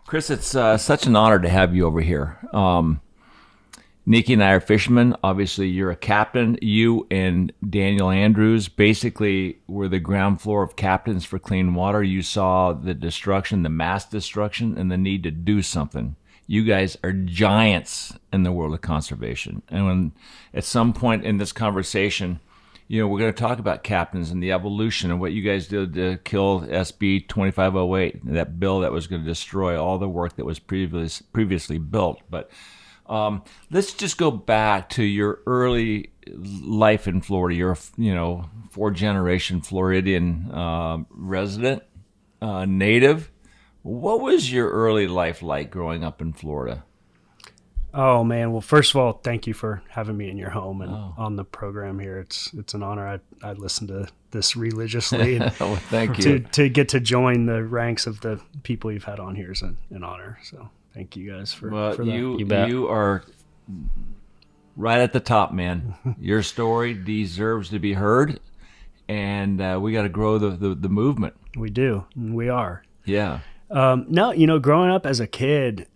Chris, it's such an honor to have you over here. Nikki and I are fishermen. Obviously, you're a captain. You and Daniel Andrews basically were the ground floor of captains for clean water. You saw the destruction, the mass destruction, and the need to do something. You guys are giants in the world of conservation. And when at some point in this conversation, we're going to talk about captains and the evolution and what you guys did to kill SB 2508, that bill that was going to destroy all the work that was previously built. But let's just go back to your early life in Florida. You're a, four-generation Floridian resident, native. What was your early life like growing up in Florida? Oh man! Well, first of all, thank you for having me in your home and on the program here. It's an honor. I listen to this religiously. And well, thank you. To get to join the ranks of the people you've had on here is an honor. So thank you guys for that. You are right at the top, man. Your story deserves to be heard, and we got to grow the movement. We do. We are. Yeah. No, growing up as a kid.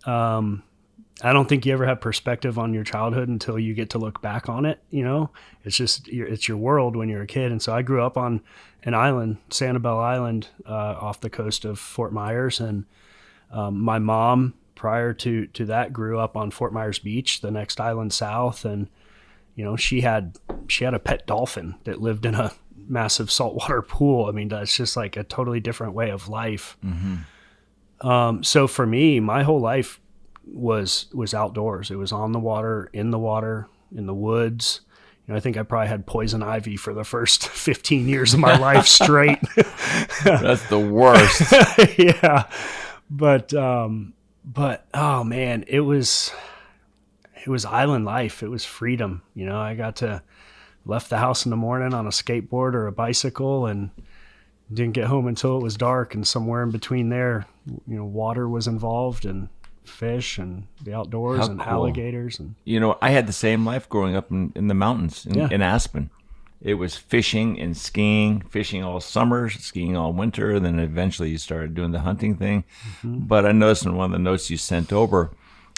I don't think you ever have perspective on your childhood until you get to look back on it. It's just, it's your world when you're a kid. And so I grew up on an island, Sanibel Island, off the coast of Fort Myers. And my mom, prior to that, grew up on Fort Myers Beach, the next island south. And, she had a pet dolphin that lived in a massive saltwater pool. I mean, that's just like a totally different way of life. Mm-hmm. So for me, my whole life was outdoors. It was on the water, in the woods. I think I probably had poison ivy for the first 15 years of my life straight. That's the worst. Yeah. But oh man, it was island life. It was freedom. I got to left the house in the morning on a skateboard or a bicycle and didn't get home until it was dark, and somewhere in between there, water was involved and fish and the outdoors. How and cool. Alligators. And I had the same life growing up in the mountains in Aspen. It was fishing and skiing, fishing all summer, skiing all winter, and then eventually you started doing the hunting thing. Mm-hmm. But I noticed in one of the notes you sent over,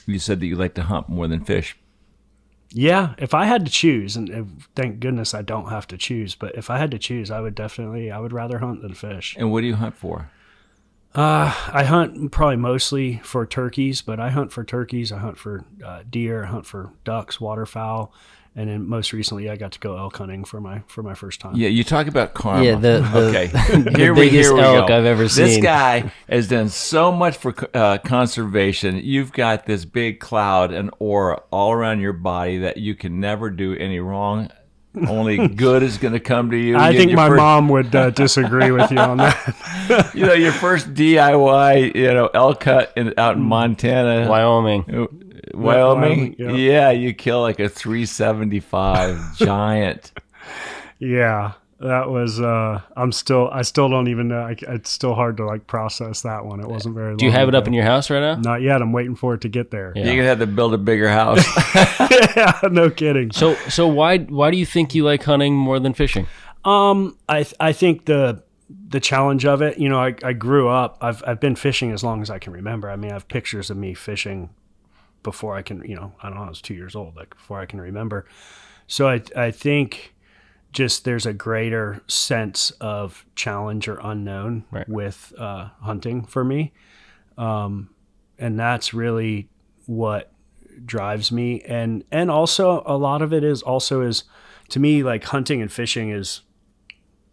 you said that you like to hunt more than fish. Yeah, if I had to choose, and thank goodness I don't have to choose, but if I had to choose, I would rather hunt than fish. And what do you hunt for? I hunt probably mostly for turkeys, but I hunt for turkeys. I hunt for deer. I hunt for ducks, waterfowl, and then most recently I got to go elk hunting for my first time. Yeah, you talk about karma. Yeah, okay. the biggest elk I've ever seen. This guy has done so much for conservation. You've got this big cloud and aura all around your body that you can never do any wrong. Only good is going to come to you. I think my mom would disagree with you on that. Your first DIY, elk hunt out in Montana. Wyoming. Yeah, you kill like a 375 giant. Yeah, that was, I still don't even know. It's still hard to process that one. It wasn't very long. Do you have it up in your house right now? Not yet. I'm waiting for it to get there. Yeah. You're going to have to build a bigger house. Yeah, no kidding. So why do you think you like hunting more than fishing? I think the challenge of it, I grew up, I've been fishing as long as I can remember. I mean, I have pictures of me fishing before I can, I don't know, I was 2 years old, before I can remember. So I think just there's a greater sense of challenge or unknown with hunting for me. And that's really what drives me. And also a lot of it is to me, hunting and fishing is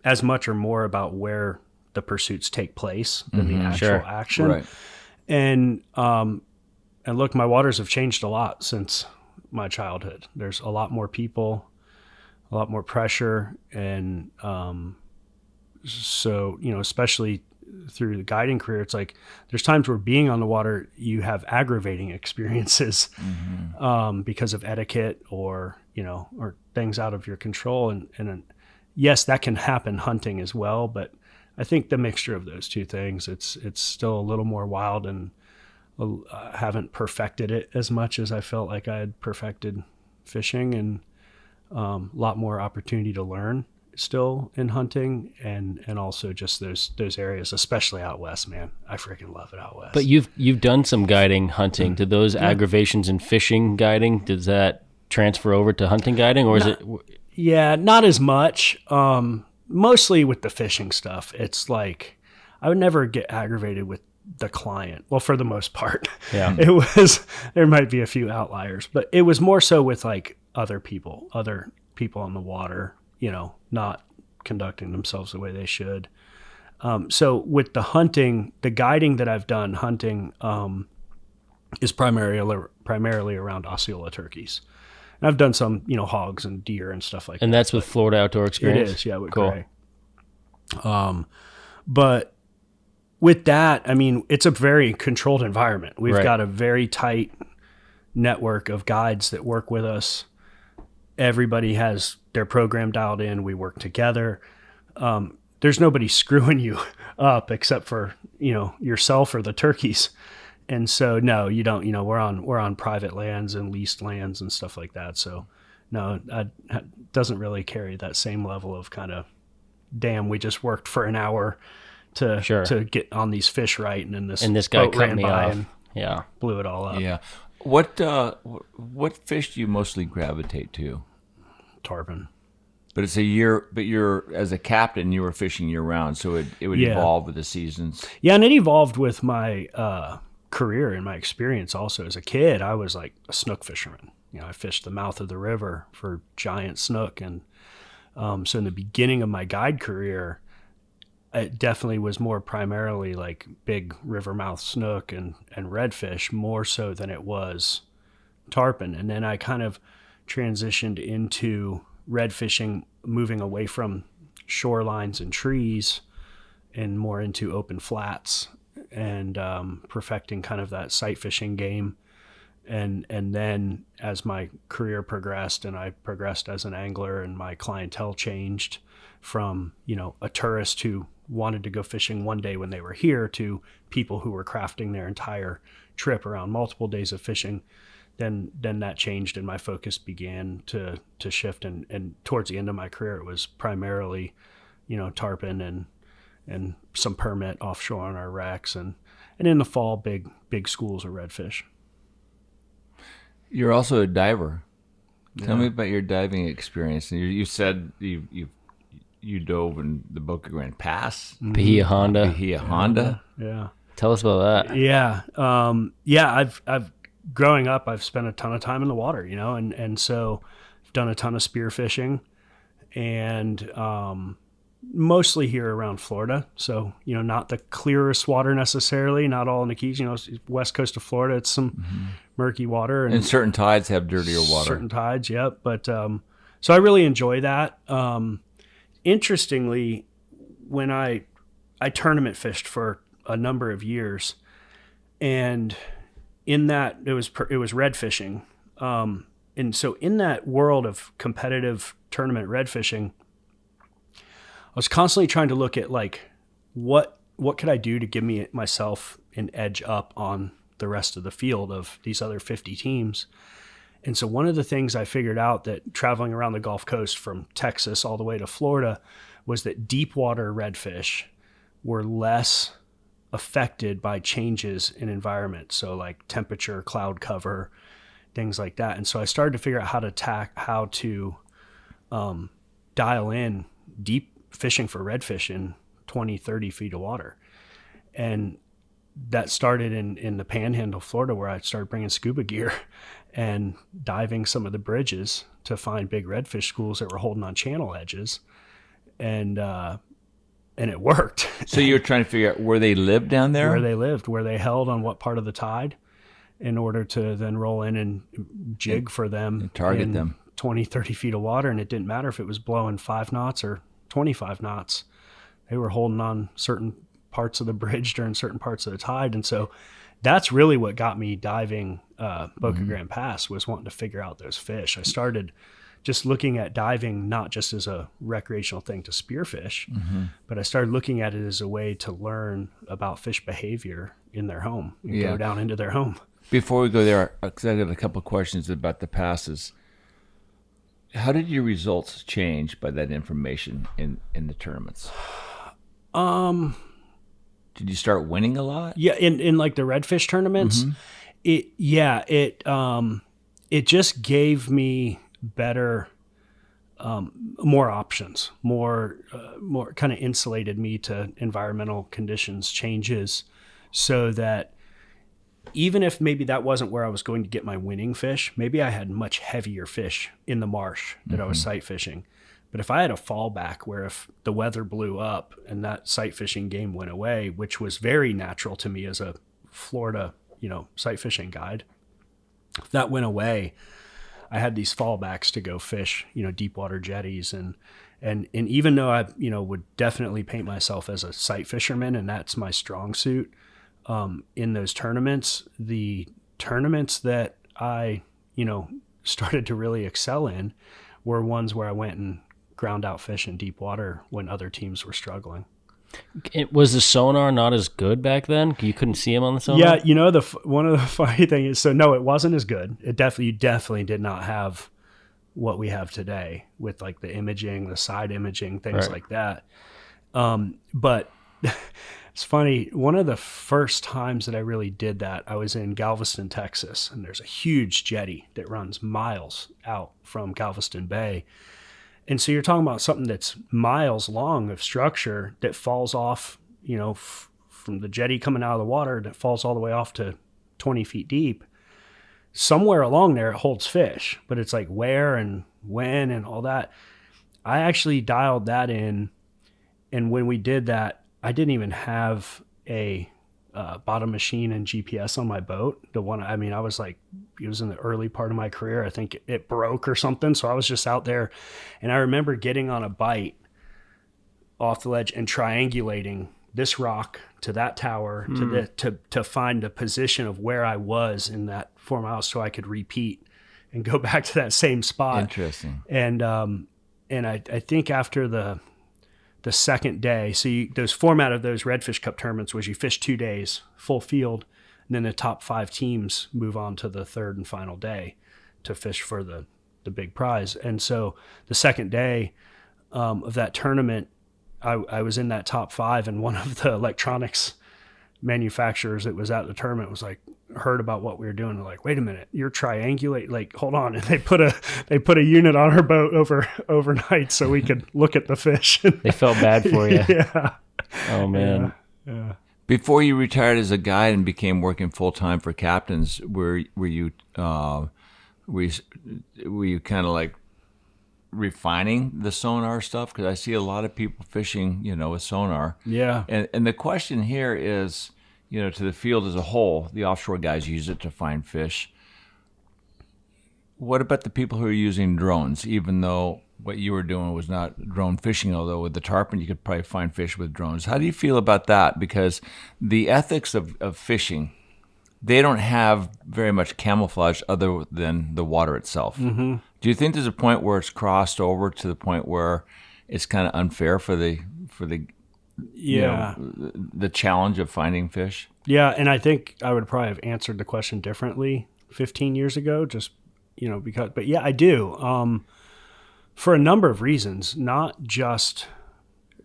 as much or more about where the pursuits take place than the actual action. Right. And look, my waters have changed a lot since my childhood. There's a lot more people, a lot more pressure. And so, especially through the guiding career, it's there's times where being on the water, you have aggravating experiences because of etiquette or things out of your control. And yes, that can happen hunting as well. But I think the mixture of those two things, it's still a little more wild, and I haven't perfected it as much as I felt like I had perfected fishing, and a lot more opportunity to learn still in hunting, and also just those areas, especially out west, man. I freaking love it out west. But you've done some guiding hunting. Did those aggravations in fishing guiding, does that transfer over to hunting guiding, or is it? Yeah, not as much. Mostly with the fishing stuff. It's like I would never get aggravated with the client. Well, for the most part. Yeah. There might be a few outliers, but it was more so with like other people on the water, not conducting themselves the way they should. So with the hunting, the guiding that I've done hunting is primarily around Osceola turkeys. And I've done some, hogs and deer and stuff like that. And that's with Florida Outdoor Experience? It is, yeah, with cool. Gray. But with that, I mean, it's a very controlled environment. We've got a very tight network of guides that work with us. Everybody has their program dialed in. We work together. There's nobody screwing you up except for, yourself or the turkeys. And so, no, you don't, we're on private lands and leased lands and stuff like that. So no, it doesn't really carry that same level of kind of, damn, we just worked for an hour to get on these fish right. And then this guy boat cut ran me by off. and Yeah. blew it all up. Yeah. What fish do you mostly gravitate to? Tarpon. But you're as a captain, you were fishing year round, so it would evolve with the seasons. Yeah, and it evolved with my career and my experience also. As a kid, I was like a snook fisherman. I fished the mouth of the river for giant snook. And so in the beginning of my guide career, it definitely was more primarily like big river mouth snook and redfish, more so than it was tarpon. And then I kind of transitioned into red fishing, moving away from shorelines and trees and more into open flats and perfecting kind of that sight fishing game. And then as my career progressed and I progressed as an angler and my clientele changed from, a tourist who wanted to go fishing one day when they were here to people who were crafting their entire trip around multiple days of fishing, then that changed and my focus began to shift. And towards the end of my career, it was primarily, tarpon and some permit offshore on our wrecks. And in the fall, big schools of redfish. You're also a diver. Tell me about your diving experience. And you said you dove in the Boca Grande Pass, Bahia Honda. Yeah. Tell us about that. Yeah. I've growing up, I've spent a ton of time in the water, and so I've done a ton of spear fishing and mostly here around Florida. So, not the clearest water necessarily, not all in the Keys, west coast of Florida, it's some murky water. And certain tides have dirtier water. Certain tides, yep. But so I really enjoy that. Interestingly, when I tournament fished for a number of years, and in that it was red fishing, and so in that world of competitive tournament red fishing, I was constantly trying to look at like what could I do to give myself an edge up on the rest of the field of these other 50 teams. And so one of the things I figured out that traveling around the Gulf Coast from Texas all the way to Florida was that deep water redfish were less affected by changes in environment. So like temperature, cloud cover, things like that. And so I started to figure out how to dial in deep fishing for redfish in 20, 30 feet of water. And that started in the Panhandle, Florida, where I started bringing scuba gear and diving some of the bridges to find big redfish schools that were holding on channel edges. And it worked. So you were trying to figure out where they lived down there? Where they lived, where they held on what part of the tide in order to then roll in and jig for them. And target them. 20, 30 feet of water. And it didn't matter if it was blowing 5 knots or 25 knots. They were holding on certain parts of the bridge during certain parts of the tide. And so that's really what got me diving Boca Grande Pass, was wanting to figure out those fish. I started just looking at diving not just as a recreational thing to spearfish, but I started looking at it as a way to learn about fish behavior in their home and go down into their home. Before we go there, because I got a couple of questions about the passes. How did your results change by that information in the tournaments? Um, Did you start winning a lot? yeah, in like the redfish tournaments, it just gave me better, more options, more kind of insulated me to environmental conditions changes, so that even if maybe that wasn't where I was going to get my winning fish, maybe I had much heavier fish in the marsh that I was sight fishing. But if I had a fallback where if the weather blew up and that sight fishing game went away, which was very natural to me as a Florida, sight fishing guide, if that went away, I had these fallbacks to go fish, deep water jetties. And even though I, would definitely paint myself as a sight fisherman and that's my strong suit, in those tournaments, the tournaments that I, started to really excel in were ones where I went and ground out fish in deep water when other teams were struggling. Was the sonar not as good back then? You couldn't see him on the sonar? Yeah, one of the funny things is, so no, it wasn't as good. You definitely did not have what we have today with like the imaging, the side imaging, things like that. But it's funny. One of the first times that I really did that, I was in Galveston, Texas, and there's a huge jetty that runs miles out from Galveston Bay. And so you're talking about something that's miles long of structure that falls off, from the jetty coming out of the water, that falls all the way off to 20 feet deep. Somewhere along there, it holds fish, but it's like where and when and all that. I actually dialed that in. And when we did that, I didn't even have a bottom machine and GPS on my boat. I was like, it was in the early part of my career. I think it broke or something. So I was just out there, and I remember getting on a bite off the ledge and triangulating this rock to that tower to find the position of where I was in that 4 miles so I could repeat and go back to that same spot. Interesting. And I think after the second day, so those format of those Redfish Cup tournaments was you fish 2 days, full field, and then the top 5 teams move on to the third and final day to fish for the big prize. And so the second day of that tournament, I was in that top 5, and one of the electronics manufacturers that was at the tournament was like, heard about what we were doing. They're like, wait a minute, you're triangulate, like, hold on. And they put a unit on our boat overnight so we could look at the fish. They felt bad for you. Yeah. Oh man. Yeah. Before you retired as a guide and became working full time for captains, were you kind of like refining the sonar stuff? Because I see a lot of people fishing, with sonar. Yeah. And the question here is, to the field as a whole, the offshore guys use it to find fish. What about the people who are using drones, even though what you were doing was not drone fishing, although with the tarpon you could probably find fish with drones? How do you feel about that? Because the ethics of fishing, they don't have very much camouflage other than the water itself. Mm-hmm. Do you think there's a point where it's crossed over to the point where it's kind of unfair for the the challenge of finding fish? Yeah, and I think I would probably have answered the question differently 15 years ago, just, but yeah, I do. For a number of reasons, not just,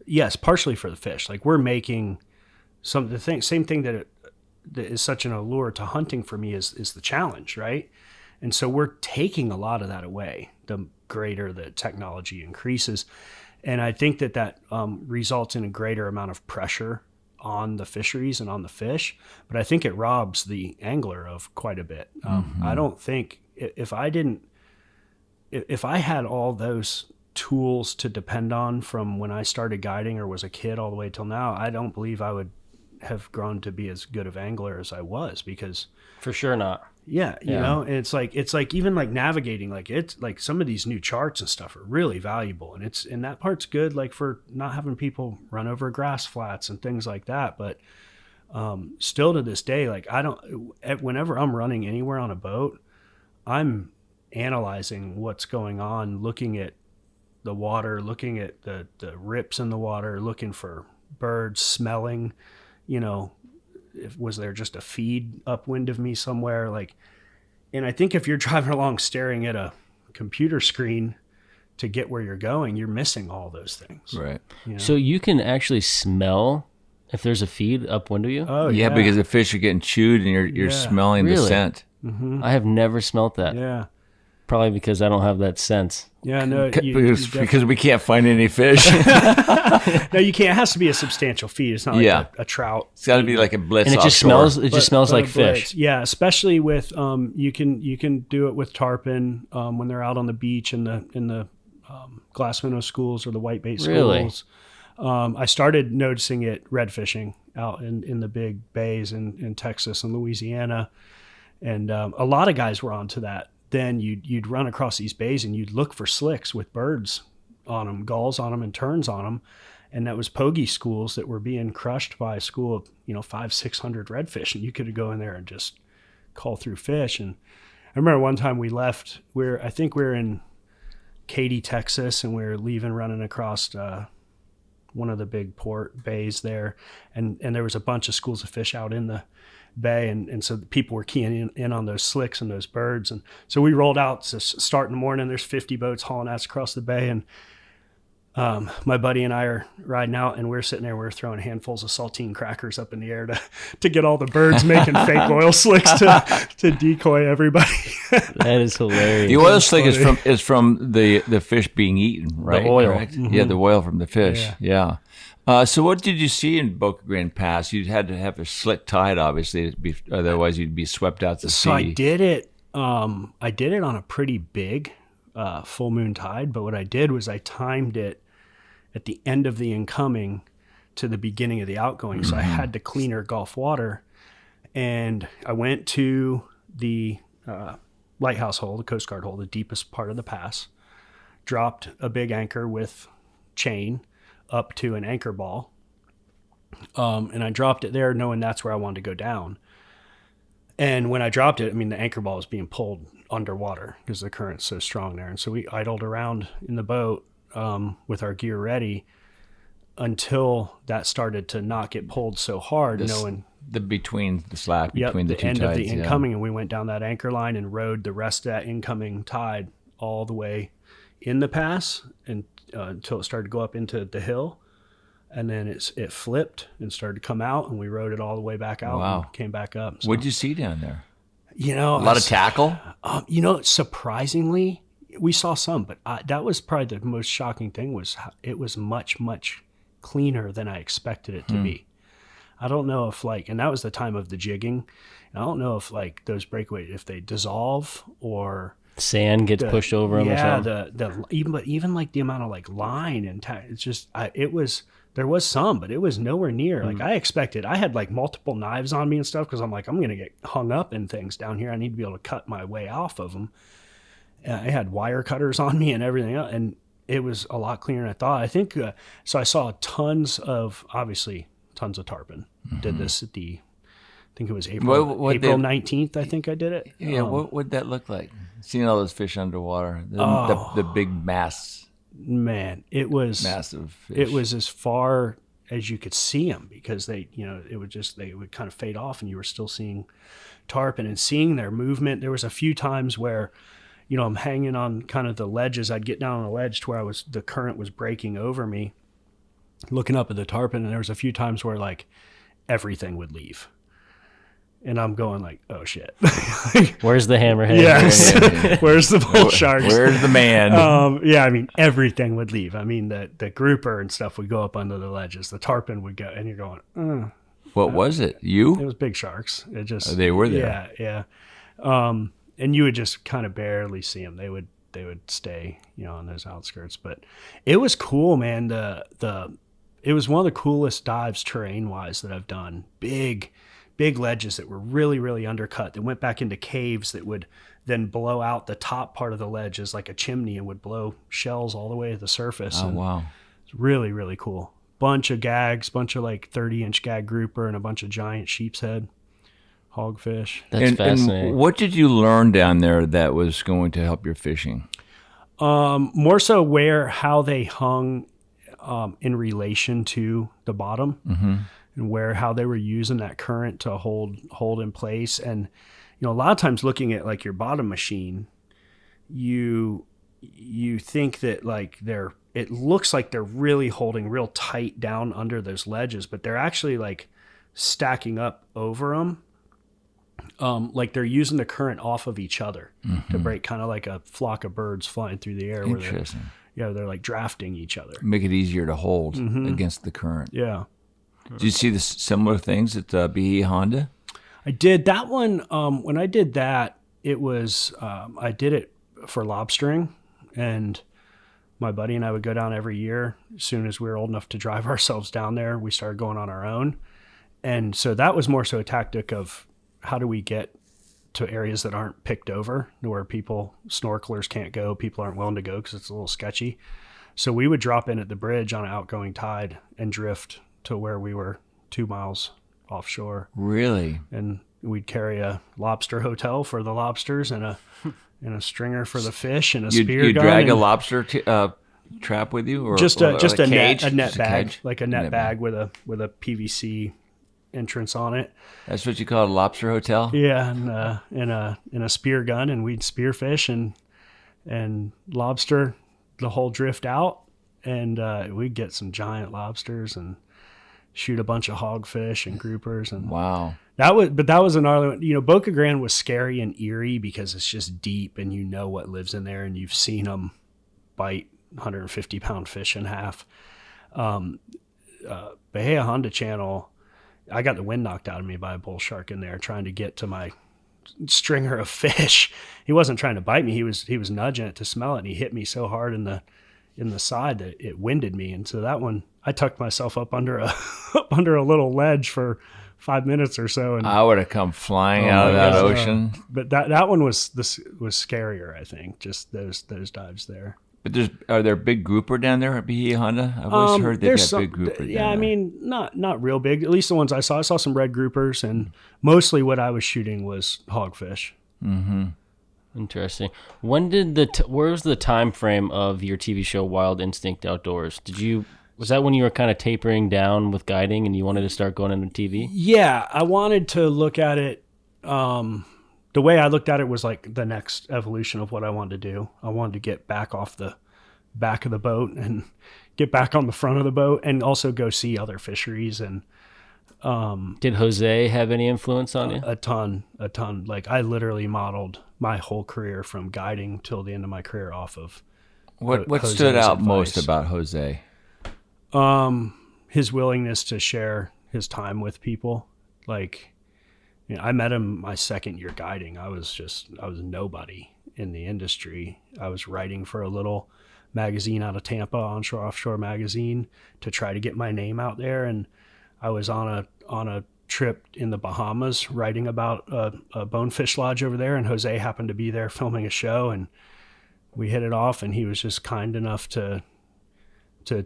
yes, partially for the fish. Like, we're making same thing that is such an allure to hunting for me is the challenge, right? And so we're taking a lot of that away the greater the technology increases. And I think that results in a greater amount of pressure on the fisheries and on the fish, but I think it robs the angler of quite a bit. I don't think if I had all those tools to depend on from when I started guiding or was a kid all the way till now, I don't believe I would have grown to be as good of angler as I was, because for sure not. Yeah, you know, it's like even like navigating, like it's like some of these new charts and stuff are really valuable, and that part's good, like for not having people run over grass flats and things like that. But still to this day, like whenever I'm running anywhere on a boat, I'm analyzing what's going on, looking at the water, looking at the rips in the water, looking for birds, smelling, was there just a feed upwind of me somewhere? And I think if you're driving along staring at a computer screen, to get where you're going, you're missing all those things. Right. You know? So you can actually smell if there's a feed upwind of you? Oh, Yeah, because the fish are getting chewed and you're Yeah. smelling the Really? scent. I have never smelt that. Yeah. Probably because I don't have that sense. Yeah, no, Because we can't find any fish. no, you can't. It has to be a substantial feed. It's not like Yeah. a trout. It's got to be like a blitz And it just offshore. smells. It just smells But like a blitz. fish. Yeah, especially with you can do it with tarpon when they're out on the beach in the glass minnow schools or the whitebait schools. Really? I started noticing it red fishing out in the big bays in Texas and Louisiana, and a lot of guys were onto that. Then you'd run across these bays and you'd look for slicks with birds on them, gulls on them, and terns on them. And that was pogie schools that were being crushed by a school of 500-600 redfish, and you could go in there and just call through fish. And I remember one time we left. I think we were in Katy, Texas, and we were leaving, running across one of the big port bays there, and there was a bunch of schools of fish out in the bay, and so people were keying in on those slicks and those birds. And so we rolled out to start in the morning. There's 50 boats hauling ass across the bay, and my buddy and I are riding out, and we're sitting there, we're throwing handfuls of saltine crackers up in the air to get all the birds making fake oil slicks to decoy everybody. That is hilarious. The oil slick is from the fish being eaten, right? oil. Correct? Yeah, the oil from the fish. Yeah. So what did you see in Boca Grande Pass? You had to have a slick tide, obviously, otherwise you'd be swept out to sea. So I did it on a pretty big full moon tide, but what I did was I timed it at the end of the incoming to the beginning of the outgoing. So I had to cleaner Gulf water, and I went to the lighthouse hole, the Coast Guard hole, the deepest part of the pass, dropped a big anchor with chain up to an anchor ball. And I dropped it there knowing that's where I wanted to go down. And when I dropped it, the anchor ball was being pulled underwater because the current's so strong there. And so we idled around in the boat with our gear ready until that started to not get pulled so hard, knowing between the slack between the two end tides, of the incoming. And we went down that anchor line and rode the rest of that incoming tide all the way in the pass and until it started to go up into the hill. And then it flipped and started to come out, and we rode it all the way back out. Wow. And came back up. So, What'd you see down there? a lot of tackle? Surprisingly, we saw some, but that was probably the most shocking thing was it was much, much cleaner than I expected it to be. I don't know if and that was the time of the jigging. I don't know if those breakaways, if they dissolve or Sand gets pushed over them or something. even the amount of line and it's just, there was some, but it was nowhere near. I expected, I had multiple knives on me and stuff, cause I'm I'm going to get hung up in things down here. I need to be able to cut my way off of them. I had wire cutters on me and everything else, and it was a lot cleaner than I thought. I think, so I saw tons of tarpon. Did this at I think it was April 19th, I think I did it. Yeah, what would that look like? Seeing all those fish underwater, the big mass. Man, it was massive fish. It was as far as you could see them because they would kind of fade off, and you were still seeing tarpon and seeing their movement. There was a few times where, I'm hanging on kind of the ledges. I'd get down on a ledge to where the current was breaking over me, looking up at the tarpon, and there was a few times where everything would leave. And I'm going oh shit. Where's the hammerhead? Yes. Where's the bull sharks? Where's the man? Everything would leave. The grouper and stuff would go up under the ledges. The tarpon would go, and you're going, What was it? You? It was big sharks. It just they were there. Yeah. And you would just kind of barely see them. They would stay, on those outskirts. But it was cool, man. It was one of the coolest dives terrain wise that I've done. Big ledges that were really, really undercut, that went back into caves that would then blow out the top part of the ledge as like a chimney and would blow shells all the way to the surface. Oh, wow. It's really, really cool. Bunch of gags, bunch of 30-inch gag grouper, and a bunch of giant sheep's head, hogfish. That's fascinating. And what did you learn down there that was going to help your fishing? More so how they hung in relation to the bottom. Mm-hmm. And how they were using that current to hold in place. And, a lot of times looking at your bottom machine, you you think that like it looks like they're really holding real tight down under those ledges, but they're actually like stacking up over them. Like they're using the current off of each other to break, kind of like a flock of birds flying through the air. Interesting. They're like drafting each other. Make it easier to hold against the current. Yeah. Did you see the similar things at BE Honda? I did that one. When I did that, it was, I did it for lobstering, and my buddy and I would go down every year. As soon as we were old enough to drive ourselves down there, we started going on our own. And so that was more so a tactic of how do we get to areas that aren't picked over, where snorkelers can't go, people aren't willing to go because it's a little sketchy. So we would drop in at the bridge on an outgoing tide and drift to where we were 2 miles offshore. Really? And we'd carry a lobster hotel for the lobsters and a stringer for the fish and a spear you gun. Drag a lobster trap with you, or just or a cage? net Just a bag, cage? like a net bag with a PVC entrance on it. That's what you call a lobster hotel? Yeah, and a spear gun, and we'd spear fish and lobster the whole drift out, and we'd get some giant lobsters and shoot a bunch of hogfish and groupers. And Wow. that was another one. You know, Boca Grande was scary and eerie because it's just deep, and you know what lives in there, and you've seen them bite 150-pound fish in half. Bahia Honda Channel, I got the wind knocked out of me by a bull shark in there trying to get to my stringer of fish. He wasn't trying to bite me. He was nudging it to smell it, and he hit me so hard in the side that it winded me. And so that one, I tucked myself up under a little ledge for 5 minutes or so. And I would have come flying out of that ocean. But that one was scarier, I think, just those dives there. But are there big grouper down there at Bahia Honda? I've always heard they've got big grouper down there. I mean, not real big. At least the ones I saw some red groupers, and mostly what I was shooting was hogfish. Mm-hmm. Interesting. When did where was the time frame of your TV show Wild Instinct Outdoors? Was that when you were kind of tapering down with guiding and you wanted to start going into TV? Yeah, I wanted to look at it. The way I looked at it was like the next evolution of what I wanted to do. I wanted to get back off the back of the boat and get back on the front of the boat, and also go see other fisheries. And did Jose have any influence on you? A ton. Like I literally modeled my whole career from guiding till the end of my career off of what Jose's stood out advice. most about Jose? His willingness to share his time with people. Like, you know, I met him my second year guiding. I was nobody in the industry. I was writing for a little magazine out of Tampa, Onshore Offshore magazine, to try to get my name out there. And I was on a trip in the Bahamas writing about a bonefish lodge over there, and Jose happened to be there filming a show, and we hit it off, and he was just kind enough to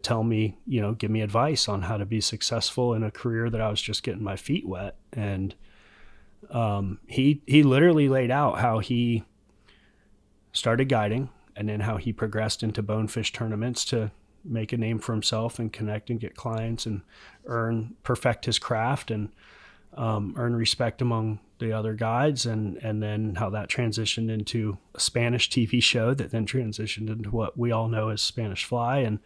tell me, you know, give me advice on how to be successful in a career that I was just getting my feet wet. And he literally laid out how he started guiding, and then how he progressed into bonefish tournaments to make a name for himself and connect and get clients and perfect his craft and earn respect among the other guides, and then how that transitioned into a Spanish TV show that then transitioned into what we all know as Spanish Fly.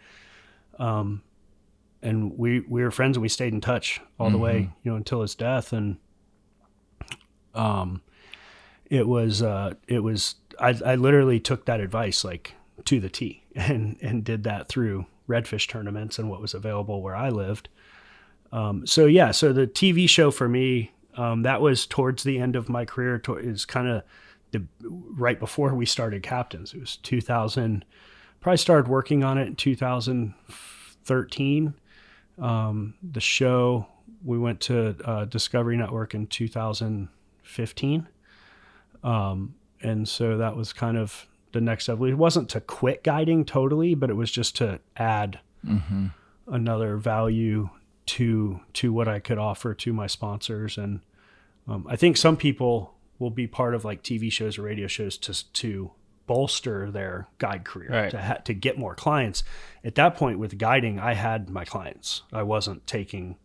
And we were friends, and we stayed in touch all the way, you know, until his death. And it was I literally took that advice like to the T, and did that through redfish tournaments and what was available where I lived. So the TV show for me, that was towards the end of my career. Is kind of right before we started Captains. It was 2000. Probably started working on it in 2013. The show, we went to Discovery Network in 2015. And so that was kind of the next evolution. It wasn't to quit guiding totally, but it was just to add another value to what I could offer to my sponsors. And I think some people will be part of like TV shows or radio shows to bolster their guide career, right, to get more clients. At that point with guiding, I had my clients. I wasn't taking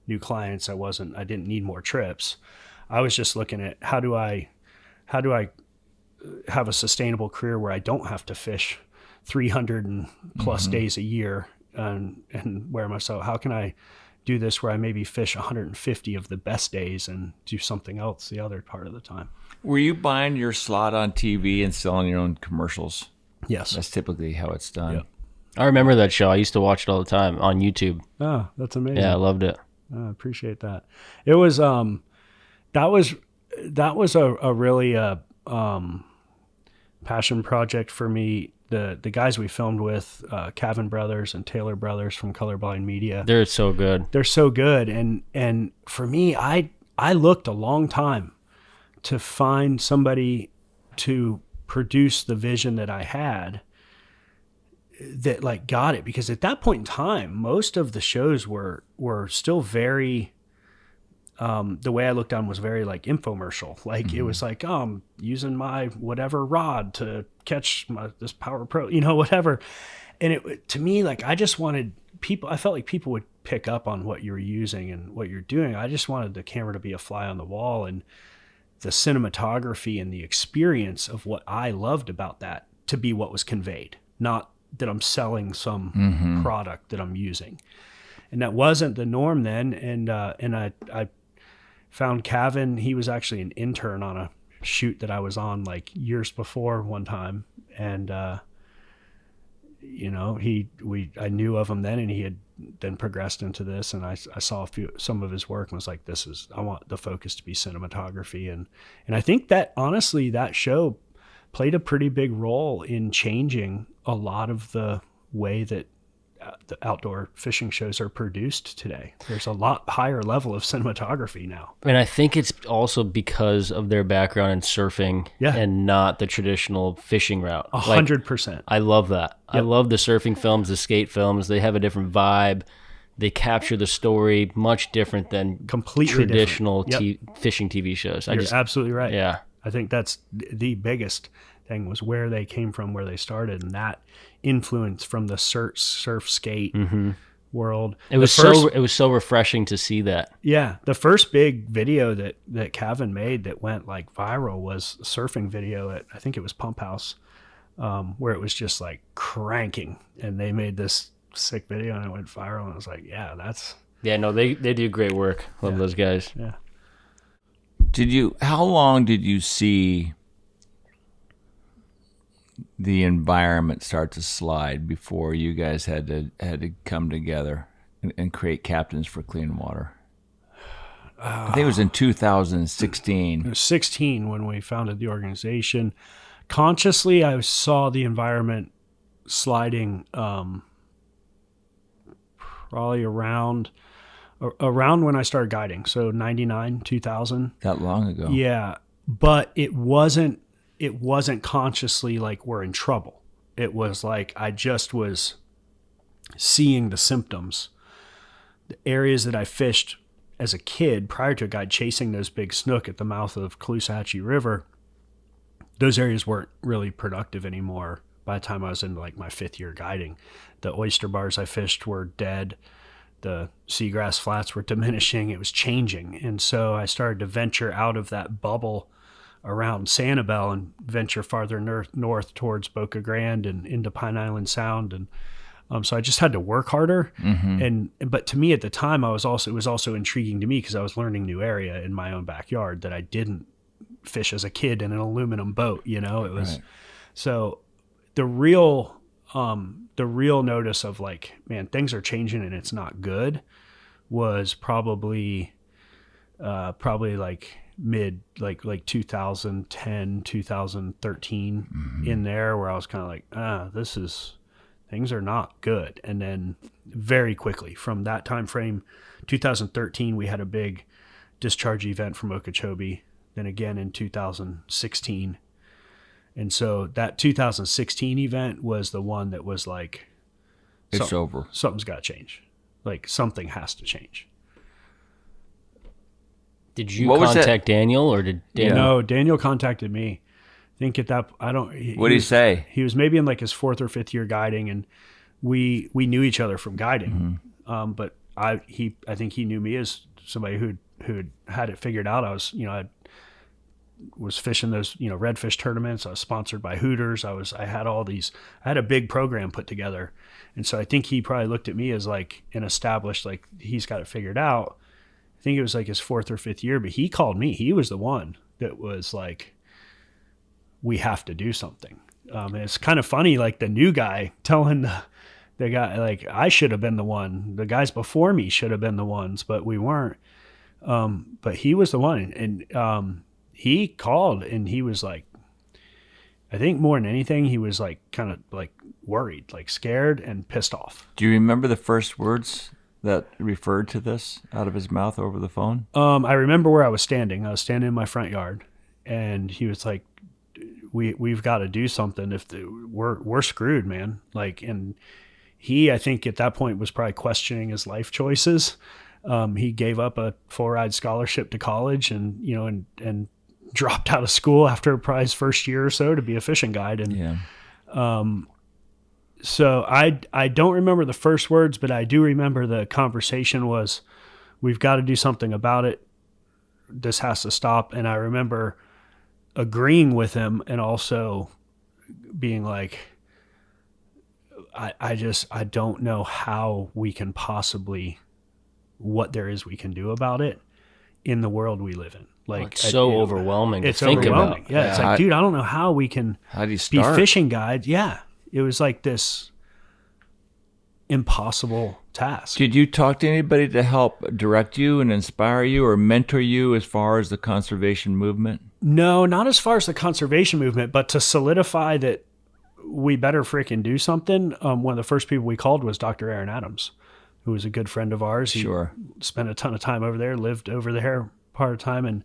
new clients. I didn't need more trips. I was just looking at how do I have a sustainable career where I don't have to fish 300 and plus days a year and wear myself. How can I do this where I maybe fish 150 of the best days and do something else the other part of the time? Were you buying your slot on TV and selling your own commercials? Yes. That's typically how it's done. Yep. I remember that show. I used to watch it all the time on YouTube. Oh, that's amazing. Yeah, I loved it. I appreciate that. It was that was a really passion project for me. The guys we filmed with, Cavan Brothers and Taylor Brothers from Colorblind Media. They're so good. They're so good. And for me, I looked a long time to find somebody to produce the vision that I had that like got it, because at that point in time, most of the shows were still very, the way I looked on was very like infomercial. Like it was like, oh, I'm using my whatever rod to catch this Power Pro, whatever. And it, to me, like, I just wanted people, I felt like people would pick up on what you were using and what you're doing. I just wanted the camera to be a fly on the wall, and the cinematography and the experience of what I loved about that to be what was conveyed, not that I'm selling some product that I'm using. And that wasn't the norm then. And I found Cavan. He was actually an intern on a shoot that I was on like years before one time. And, I knew of him then, and he had then progressed into this. And I saw some of his work and was like, I want the focus to be cinematography. And I think that honestly, that show played a pretty big role in changing a lot of the way that the outdoor fishing shows are produced today. There's a lot higher level of cinematography now. And I think it's also because of their background in surfing and not the traditional fishing route. 100%. I love that. Yep. I love the surfing films, the skate films. They have a different vibe. They capture the story much different than completely traditional fishing TV shows. You're absolutely right. Yeah. I think that's the biggest thing, was where they came from, where they started, and that influence from the surf skate world. It was so refreshing to see that. Yeah, the first big video that Cavan made that went like viral was a surfing video at, I think it was Pump House, where it was just like cranking, and they made this sick video and it went viral, and I was like, they do great work. Love those guys. Yeah. How long did you see the environment start to slide before you guys had to come together and create Captains for Clean Water? I think it was in 2016. It was 16 when we founded the organization. Consciously, I saw the environment sliding probably around when I started guiding. So 99, 2000. That long ago. Yeah. But it wasn't consciously like we're in trouble. It was like I just was seeing the symptoms. The areas that I fished as a kid prior to a guide, chasing those big snook at the mouth of Caloosahatchee River, those areas weren't really productive anymore by the time I was in like my 5th year guiding. The oyster bars I fished were dead. The seagrass flats were diminishing. It was changing. And so I started to venture out of that bubble around Sanibel and venture farther north towards Boca Grande and into Pine Island Sound. And so I just had to work harder. But to me at the time, it was also intriguing to me because I was learning new area in my own backyard that I didn't fish as a kid in an aluminum boat. It was right. So the real notice of like, man, things are changing and it's not good was probably like mid, like 2010, 2013 in there, where I was kind of like, things are not good. And then very quickly from that time frame, 2013, we had a big discharge event from Okeechobee, then again in 2016. And so that 2016 event was the one that was like, it's over. Something's got to change. Like something has to change. Did you contact Daniel, or did Daniel? No, Daniel contacted me. I think at that, what did he say? He was maybe in like his 4th or 5th year guiding, and we knew each other from guiding. But I think he knew me as somebody who had it figured out. I was, I'd was fishing those, redfish tournaments. I was sponsored by Hooters. I had a big program put together. And so I think he probably looked at me as like an established, like he's got it figured out. I think it was like his 4th or 5th year, but he called me. He was the one that was like, we have to do something. And it's kind of funny, like the new guy telling the guy, like, I should have been the one. The guys before me should have been the ones, but we weren't. But he was the one. And he called and he was like, I think more than anything, he was like kind of like worried, like scared and pissed off. Do you remember the first words that referred to this out of his mouth over the phone? I remember where I was standing. I was standing in my front yard, and he was like, we've got to do something. We're screwed, man. Like, and he, I think at that point was probably questioning his life choices. He gave up a full ride scholarship to college and, and dropped out of school after probably his first year or so to be a fishing guide. And, so I don't remember the first words, but I do remember the conversation was, we've got to do something about it. This has to stop. And I remember agreeing with him and also being like, I don't know how we can possibly, what there is we can do about it in the world we live in. Like, it's so overwhelming to it's think overwhelming. about. Yeah, it's like, dude, I don't know how we can How do you be start? fishing guides. Yeah, it was like this impossible task. Did you talk to anybody to help direct you and inspire you or mentor you as far as the conservation movement? No, not as far as the conservation movement, but to solidify that we better freaking do something. One of the first people we called was Dr. Aaron Adams, who was a good friend of ours. He spent a ton of time over there, lived over there part of the time. And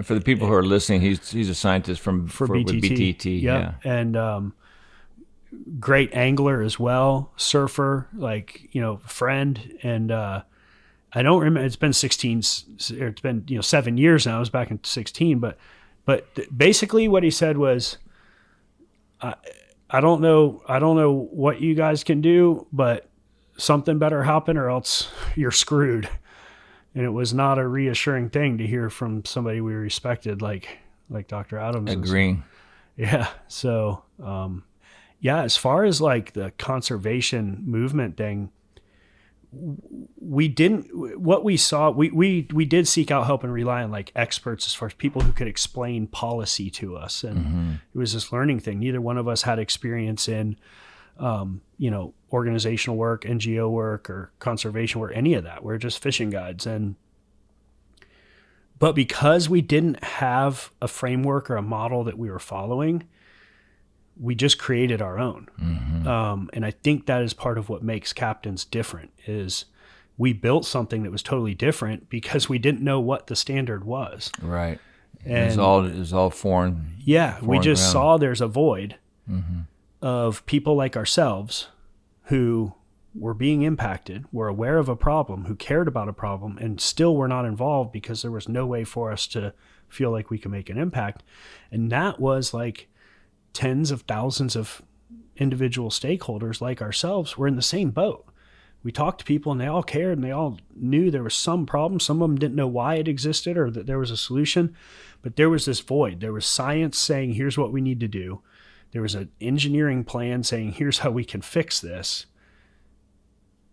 for the people who are listening, he's a scientist for BTT. Yeah. And great angler as well, surfer, like, friend. And I don't remember, it's been 7 years now. I was back in 16, but basically what he said was, I don't know what you guys can do, but something better happen or else you're screwed. And it was not a reassuring thing to hear from somebody we respected, like Dr. Adams. Agreeing. Yeah. So, as far as like the conservation movement thing, we did seek out help and rely on like experts as far as people who could explain policy to us. And it was this learning thing. Neither one of us had experience in, organizational work, NGO work, or conservation work, any of that. We're just fishing guides. But because we didn't have a framework or a model that we were following, we just created our own. And I think that is part of what makes Captains different is we built something that was totally different because we didn't know what the standard was. Right. And it was all foreign. Yeah. We just ground. saw there's a void of people like ourselves who were being impacted, were aware of a problem, who cared about a problem, and still were not involved because there was no way for us to feel like we could make an impact. And that was like tens of thousands of individual stakeholders like ourselves were in the same boat. We talked to people and they all cared and they all knew there was some problem. Some of them didn't know why it existed or that there was a solution, but there was this void. There was science saying, here's what we need to do. There was an engineering plan saying, here's how we can fix this.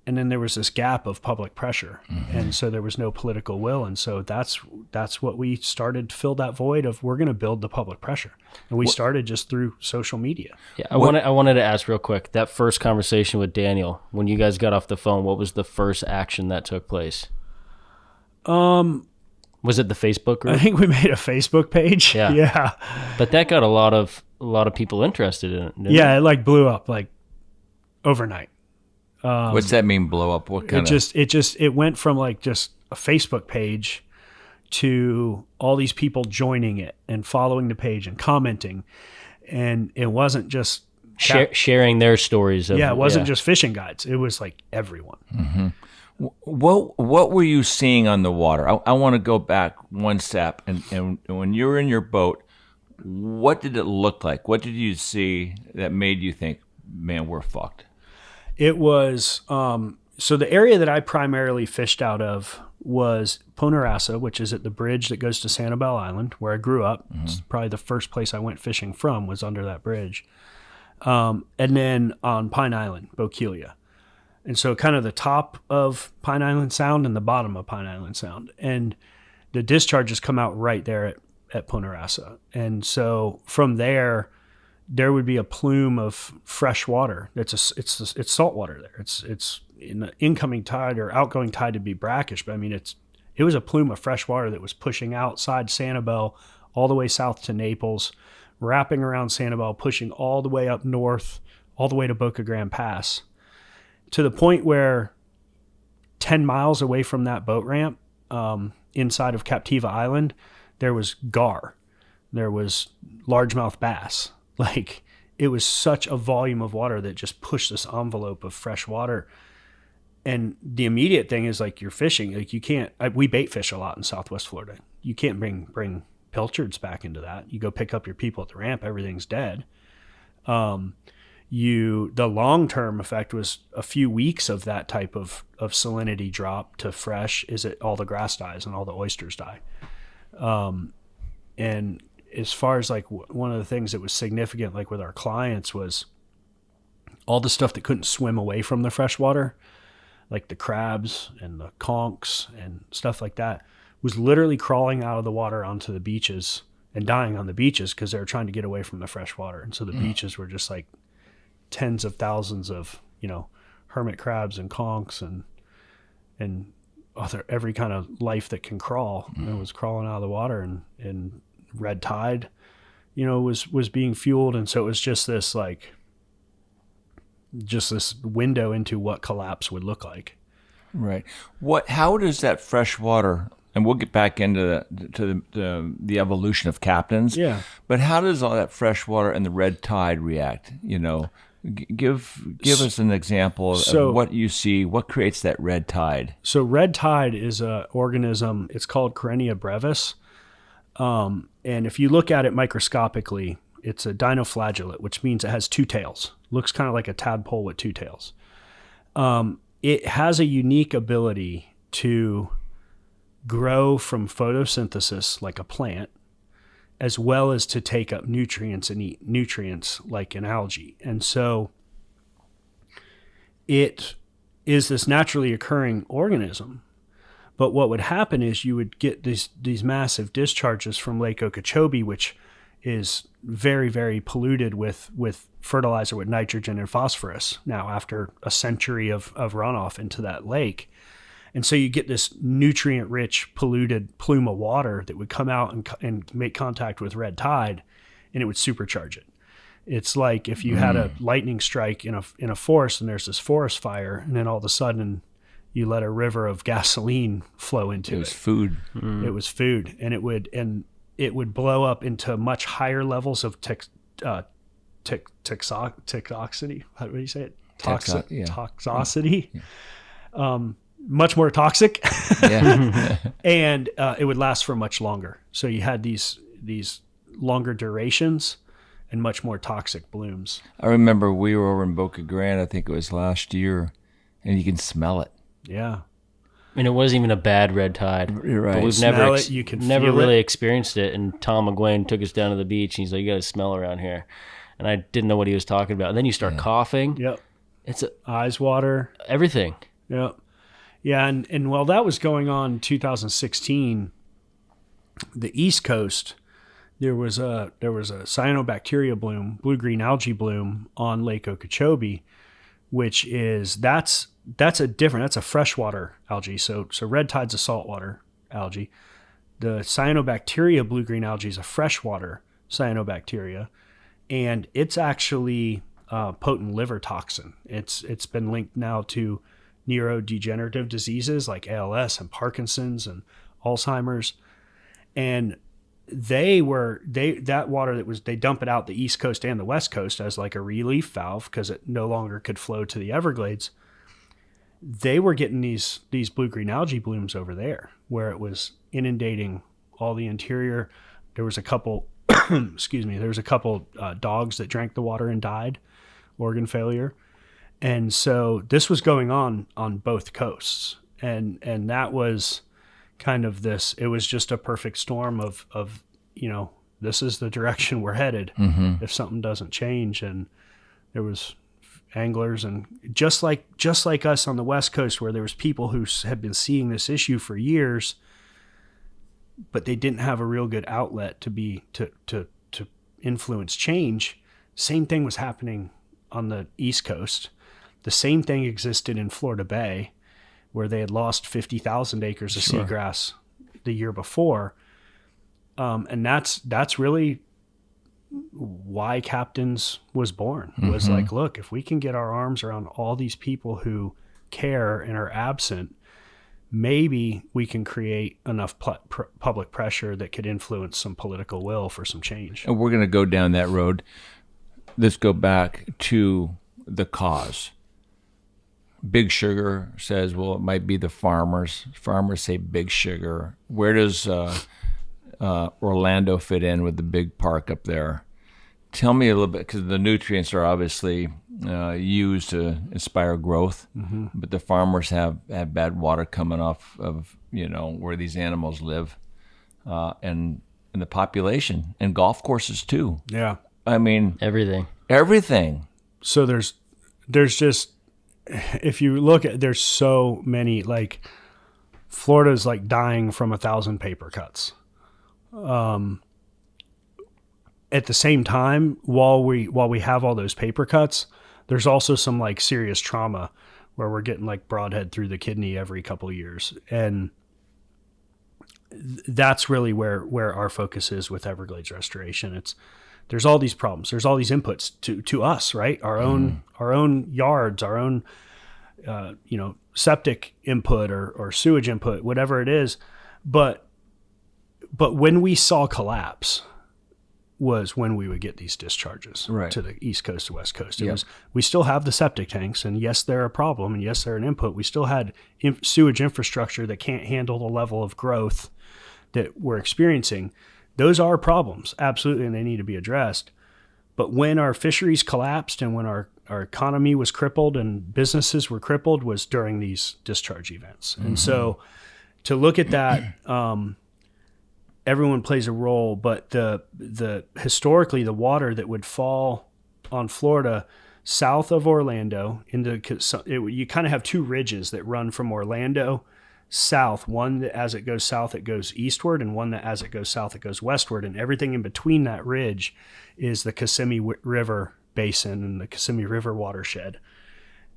And then there was this gap of public pressure. And so there was no political will. And so that's what we started to fill that void of, we're going to build the public pressure. And we started just through social media. Yeah, I wanted to ask real quick, that first conversation with Daniel, when you guys got off the phone, what was the first action that took place? Was it the Facebook group? I think we made a Facebook page. Yeah. But that got a lot of people interested in it. Yeah, it like blew up like overnight. What's that mean, blow up? What kind of? It went from like just a Facebook page to all these people joining it and following the page and commenting. And it wasn't just sharing their stories. It wasn't just fishing guides. It was like everyone. What were you seeing on the water? I want to go back one step. And when you were in your boat, what did it look like? What did you see that made you think, man, we're fucked? It was, so the area that I primarily fished out of was Ponarasa, which is at the bridge that goes to Sanibel Island, where I grew up. It's probably the first place I went fishing from was under that bridge. And then on Pine Island, Bokeelia. And so kind of the top of Pine Island Sound and the bottom of Pine Island Sound. And the discharges come out right there at Ponarasa. And so from there would be a plume of fresh water. It's salt water there. It's in the incoming tide or outgoing tide to be brackish, but I mean it was a plume of fresh water that was pushing outside Sanibel all the way south to Naples, wrapping around Sanibel, pushing all the way up north, all the way to Boca Grande Pass, to the point where 10 miles away from that boat ramp, inside of Captiva Island, there was gar. There was largemouth bass. Like, it was such a volume of water that just pushed this envelope of fresh water. And the immediate thing is, like, you're fishing. Like, you can't, we bait fish a lot in Southwest Florida. You can't bring pilchards back into that. You go pick up your people at the ramp, everything's dead. The long-term effect was a few weeks of that type of salinity drop to fresh is that all the grass dies and all the oysters die. And as far as like one of the things that was significant, like with our clients, was all the stuff that couldn't swim away from the fresh water, like the crabs and the conchs and stuff like that, was literally crawling out of the water onto the beaches and dying on the beaches because they were trying to get away from the fresh water. And so the beaches were just like tens of thousands of, hermit crabs and conchs and other, every kind of life that can crawl, was crawling out of the water, and red tide, was being fueled. And so it was just this window into what collapse would look like. Right. How does that fresh water, and we'll get back into the evolution of captains. Yeah. But how does all that fresh water and the red tide react? Give us an example of what you see. What creates that red tide? So red tide is a organism. It's called Karenia brevis. And if you look at it microscopically, it's a dinoflagellate, which means it has two tails. Looks kind of like a tadpole with two tails. It has a unique ability to grow from photosynthesis like a plant, as well as to take up nutrients and eat nutrients like an algae. And so it is this naturally occurring organism. But what would happen is you would get these massive discharges from Lake Okeechobee, which is very, very polluted with fertilizer, with nitrogen and phosphorus now after a century of runoff into that lake. And so you get this nutrient-rich, polluted plume of water that would come out and make contact with red tide, and it would supercharge it. It's like if you had a lightning strike in a forest, and there's this forest fire, and then all of a sudden you let a river of gasoline flow into it. It was food. It was food, and it would blow up into much higher levels of toxicity. How do you say it? Toxicity. Yeah. Much more toxic. And it would last for much longer. So you had these longer durations and much more toxic blooms. I remember we were over in Boca Grande, I think it was last year, and you can smell it. Yeah. And it wasn't even a bad red tide. You're right. But we've never really experienced it. And Tom McGuane took us down to the beach, and he's like, "You got to smell around here." And I didn't know what he was talking about. And then you start coughing. Yep. It's eyes water. Everything. Yep. Yeah, and while that was going on in 2016, the East Coast, there was a cyanobacteria bloom, blue-green algae bloom on Lake Okeechobee, which is that's a freshwater algae. So red tide's a saltwater algae. The cyanobacteria blue-green algae is a freshwater cyanobacteria, and it's actually a potent liver toxin. It's been linked now to neurodegenerative diseases like ALS and Parkinson's and Alzheimer's. And they dump it out the East Coast and the West Coast as like a relief valve because it no longer could flow to the Everglades. They were getting these blue-green algae blooms over there where it was inundating all the interior. There was a couple, dogs that drank the water and died, organ failure. And so this was going on both coasts. And that was kind of this, it was just a perfect storm of, this is the direction we're headed if something doesn't change. And there was anglers, and just like us on the West Coast, where there was people who had been seeing this issue for years, but they didn't have a real good outlet to influence change. Same thing was happening on the East Coast. The same thing existed in Florida Bay, where they had lost 50,000 acres of seagrass the year before. And that's really why Captains was born, was like, look, if we can get our arms around all these people who care and are absent, maybe we can create enough public pressure that could influence some political will for some change. And we're going to go down that road. Let's go back to the cause. Big Sugar says, well, it might be the farmers. Farmers say Big Sugar. Where does Orlando fit in with the big park up there? Tell me a little bit, because the nutrients are obviously used to inspire growth, but the farmers have bad water coming off of where these animals live, and the population, and golf courses too. Yeah, I mean everything. So there's just, if you look at, there's so many, like Florida's like dying from 1,000 paper cuts. At the same time, while we have all those paper cuts, there's also some like serious trauma where we're getting like broadhead through the kidney every couple of years. And that's really where our focus is with Everglades restoration. There's all these problems. There's all these inputs to us, right? Our own yards, our own, septic input or sewage input, whatever it is. But when we saw collapse was when we would get these discharges to the East Coast to West Coast. We still have the septic tanks, and yes, they're a problem, and yes, they're an input. We still had sewage infrastructure that can't handle the level of growth that we're experiencing. Those are problems, absolutely, and they need to be addressed. But when our fisheries collapsed and when our economy was crippled and businesses were crippled was during these discharge events. And so to look at that, everyone plays a role, but the historically the water that would fall on Florida south of Orlando you kind of have two ridges that run from Orlando south, one that as it goes south it goes eastward, and one that as it goes south it goes westward, and everything in between that ridge is the Kissimmee River basin and the Kissimmee River watershed.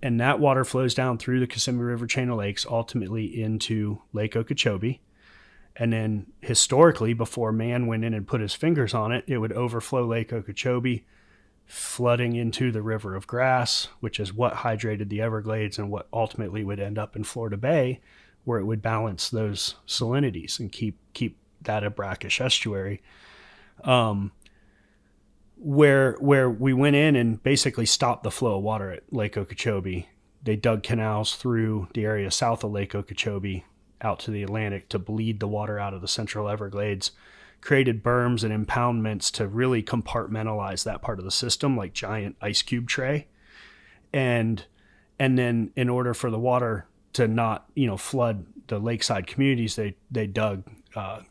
And that water flows down through the Kissimmee River chain of lakes ultimately into Lake Okeechobee. And then historically, before man went in and put his fingers on it, it would overflow Lake Okeechobee, flooding into the River of Grass, which is what hydrated the Everglades and what ultimately would end up in Florida Bay, where it would balance those salinities and keep that a brackish estuary. Where we went in and basically stopped the flow of water at Lake Okeechobee. They dug canals through the area south of Lake Okeechobee out to the Atlantic to bleed the water out of the central Everglades, created berms and impoundments to really compartmentalize that part of the system like giant ice cube tray. And then in order for the water to not, flood the lakeside communities, they dug,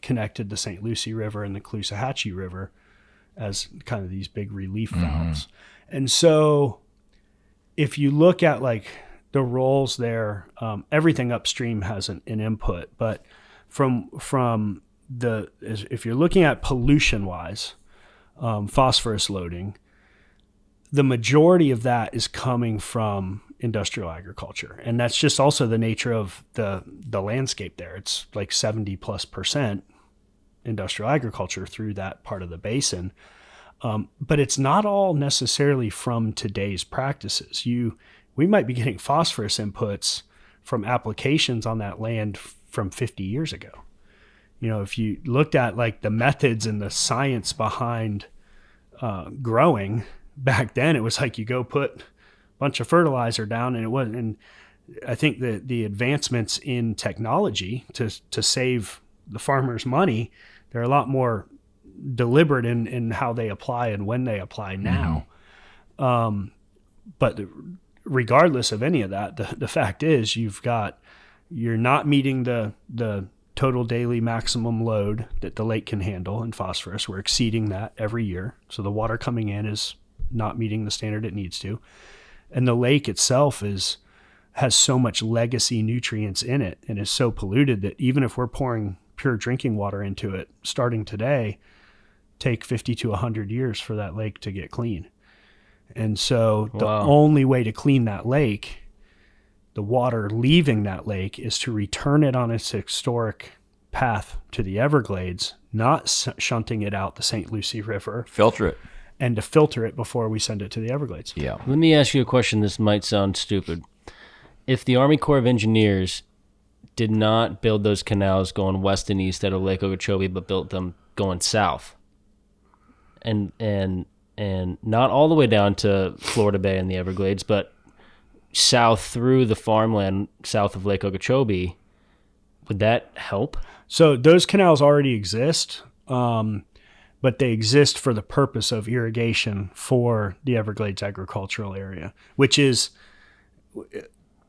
connected the St. Lucie River and the Caloosahatchee River as kind of these big relief valves. And so if you look at like the roles there, everything upstream has an input, but if you're looking at pollution wise, phosphorus loading, the majority of that is coming from industrial agriculture. And that's just also the nature of the landscape there. It's like 70+% industrial agriculture through that part of the basin. But it's not all necessarily from today's practices. We might be getting phosphorus inputs from applications on that land from 50 years ago. If you looked at like the methods and the science behind growing back then, it was like you go put a bunch of fertilizer down, and it wasn't. And I think that the advancements in technology to save the farmers money, they're a lot more deliberate in how they apply and when they apply now. But regardless of any of that, the fact is you're not meeting the total daily maximum load that the lake can handle in phosphorus. We're exceeding that every year. So the water coming in is not meeting the standard it needs to. And the lake itself has so much legacy nutrients in it and is so polluted that even if we're pouring pure drinking water into it starting today, take 50 to 100 years for that lake to get clean. And so the only way to clean that lake, the water leaving that lake, is to return it on its historic path to the Everglades, not shunting it out the St. Lucie River. Filter it. And to filter it before we send it to the Everglades. Yeah. Let me ask you a question. This might sound stupid. If the Army Corps of Engineers did not build those canals going west and east out of Lake Okeechobee, but built them going south, and not all the way down to Florida Bay and the Everglades, but south through the farmland south of Lake Okeechobee, would that help? So those canals already exist, but they exist for the purpose of irrigation for the Everglades agricultural area, which is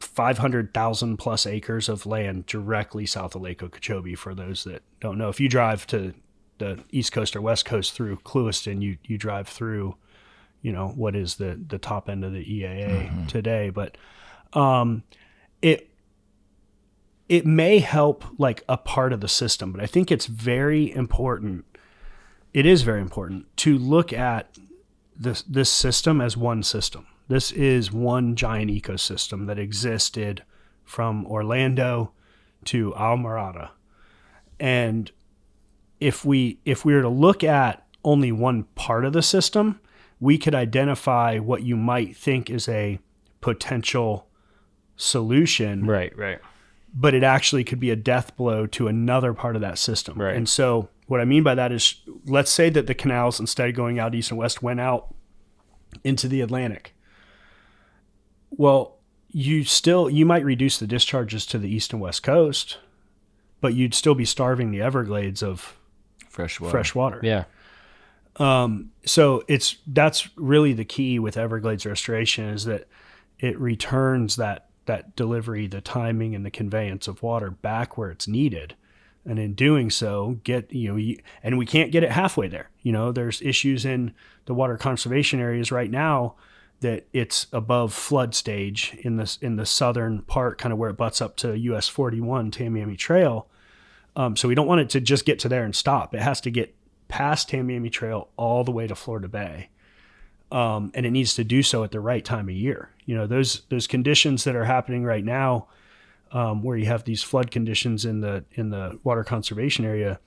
500,000 plus acres of land directly south of Lake Okeechobee. For those that don't know, if you drive to the East Coast or West Coast through Clewiston, you drive through, what is the top end of the EAA today. But it may help like a part of the system, but I think it's very important. It is very important to look at this system as one system. This is one giant ecosystem that existed from Orlando to Almirada. And if we were to look at only one part of the system, we could identify what you might think is a potential solution. Right. But it actually could be a death blow to another part of that system. Right. And so what I mean by that is, let's say that the canals, instead of going out east and west, went out into the Atlantic. Well, you might reduce the discharges to the east and west coast, but you'd still be starving the Everglades of fresh water. Yeah. So that's really the key with Everglades restoration, is that it returns that delivery, the timing, and the conveyance of water back where it's needed. And in doing so, and we can't get it halfway there. There's issues in the water conservation areas right now that it's above flood stage in the southern part, kind of where it butts up to US 41 Tamiami Trail. So we don't want it to just get to there and stop. It has to get past Tamiami Trail all the way to Florida Bay. And it needs to do so at the right time of year. Those conditions that are happening right now, where you have these flood conditions in the water conservation area,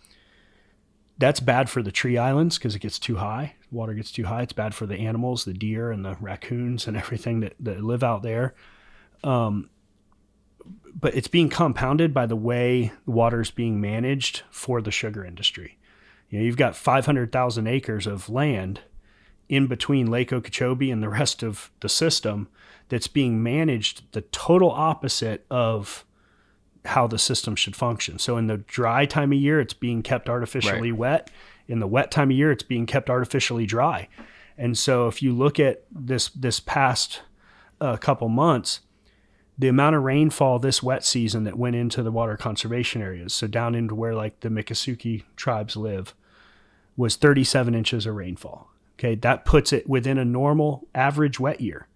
that's bad for the tree islands because it gets too high. Water gets too high. It's bad for the animals, the deer and the raccoons and everything that live out there. But it's being compounded by the way water is being managed for the sugar industry. You've got 500,000 acres of land in between Lake Okeechobee and the rest of the system that's being managed the total opposite of how the system should function. So in the dry time of year, it's being kept artificially wet. In the wet time of year, it's being kept artificially dry. And so if you look at this past couple months, the amount of rainfall this wet season that went into the water conservation areas, so down into where like the Miccosukee tribes live, was 37 inches of rainfall. Okay, that puts it within a normal average wet year.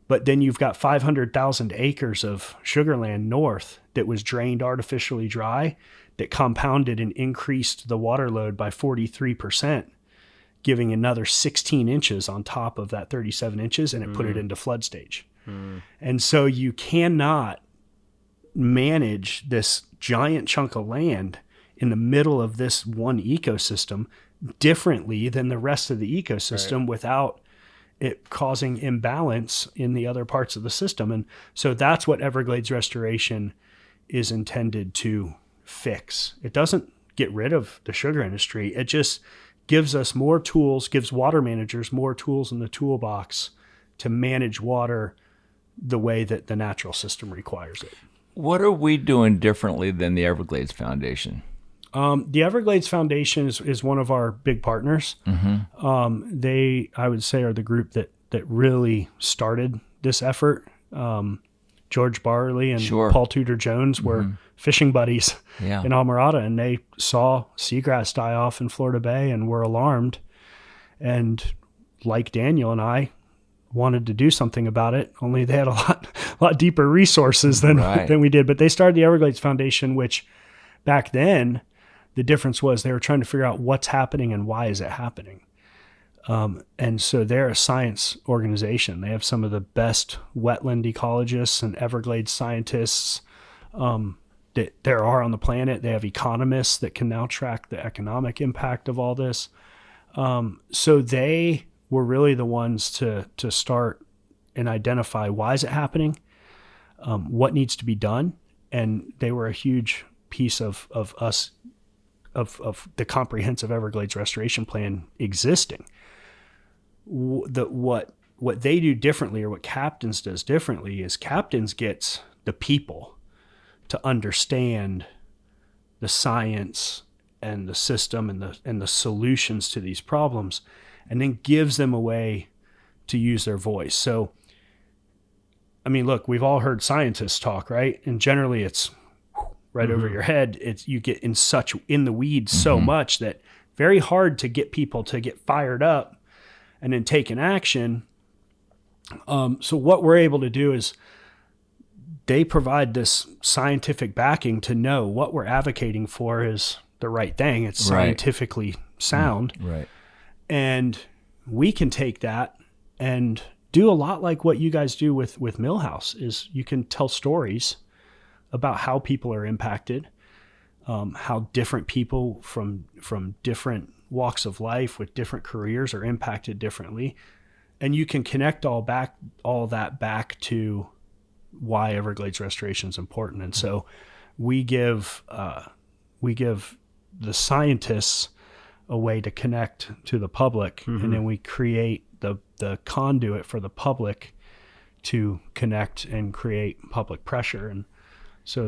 But then you've got 500,000 acres of sugarland north that was drained artificially dry, that compounded and increased the water load by 43%, giving another 16 inches on top of that 37 inches, and it put it into flood stage. And so you cannot manage this giant chunk of land in the middle of this one ecosystem differently than the rest of the ecosystem without it causing imbalance in the other parts of the system. And so that's what Everglades restoration is intended to fix. It doesn't get rid of the sugar industry. It just gives us more tools, gives water managers more tools in the toolbox to manage water the way that the natural system requires it. What are we doing differently than the Everglades Foundation? The Everglades Foundation is one of our big partners. They, I would say, are the group that really started this effort. George Barley and Sure. Paul Tudor Jones were fishing buddies Yeah. in Almirada, and they saw seagrass die off in Florida Bay and were alarmed. And like Daniel and I wanted to do something about it, only they had a lot deeper resources than we did. But they started the Everglades Foundation, which back then the difference was they were trying to figure out what's happening and why is it happening. And so they're a science organization. They have some of the best wetland ecologists and Everglades scientists that there are on the planet. They have economists that can now track the economic impact of all this. So they were really the ones to start and identify why is it happening, what needs to be done. And they were a huge piece of the comprehensive Everglades restoration plan existing. What they do differently, or what Captains does differently, is Captains gets the people to understand the science and the system and the solutions to these problems, and then gives them a way to use their voice. So, I mean, look, we've all heard scientists talk, right? And generally it's right over your head. You get in the weeds so much that very hard to get people to get fired up and then take an action. So what we're able to do is they provide this scientific backing to know what we're advocating for is the right thing. It's scientifically sound. Right. And we can take that and do a lot like what you guys do with Millhouse, is you can tell stories about how people are impacted, how different people from different walks of life with different careers are impacted differently. And you can connect all that back to why Everglades restoration is important. And so we give the scientists a way to connect to the public, and then we create the conduit for the public to connect and create public pressure. And so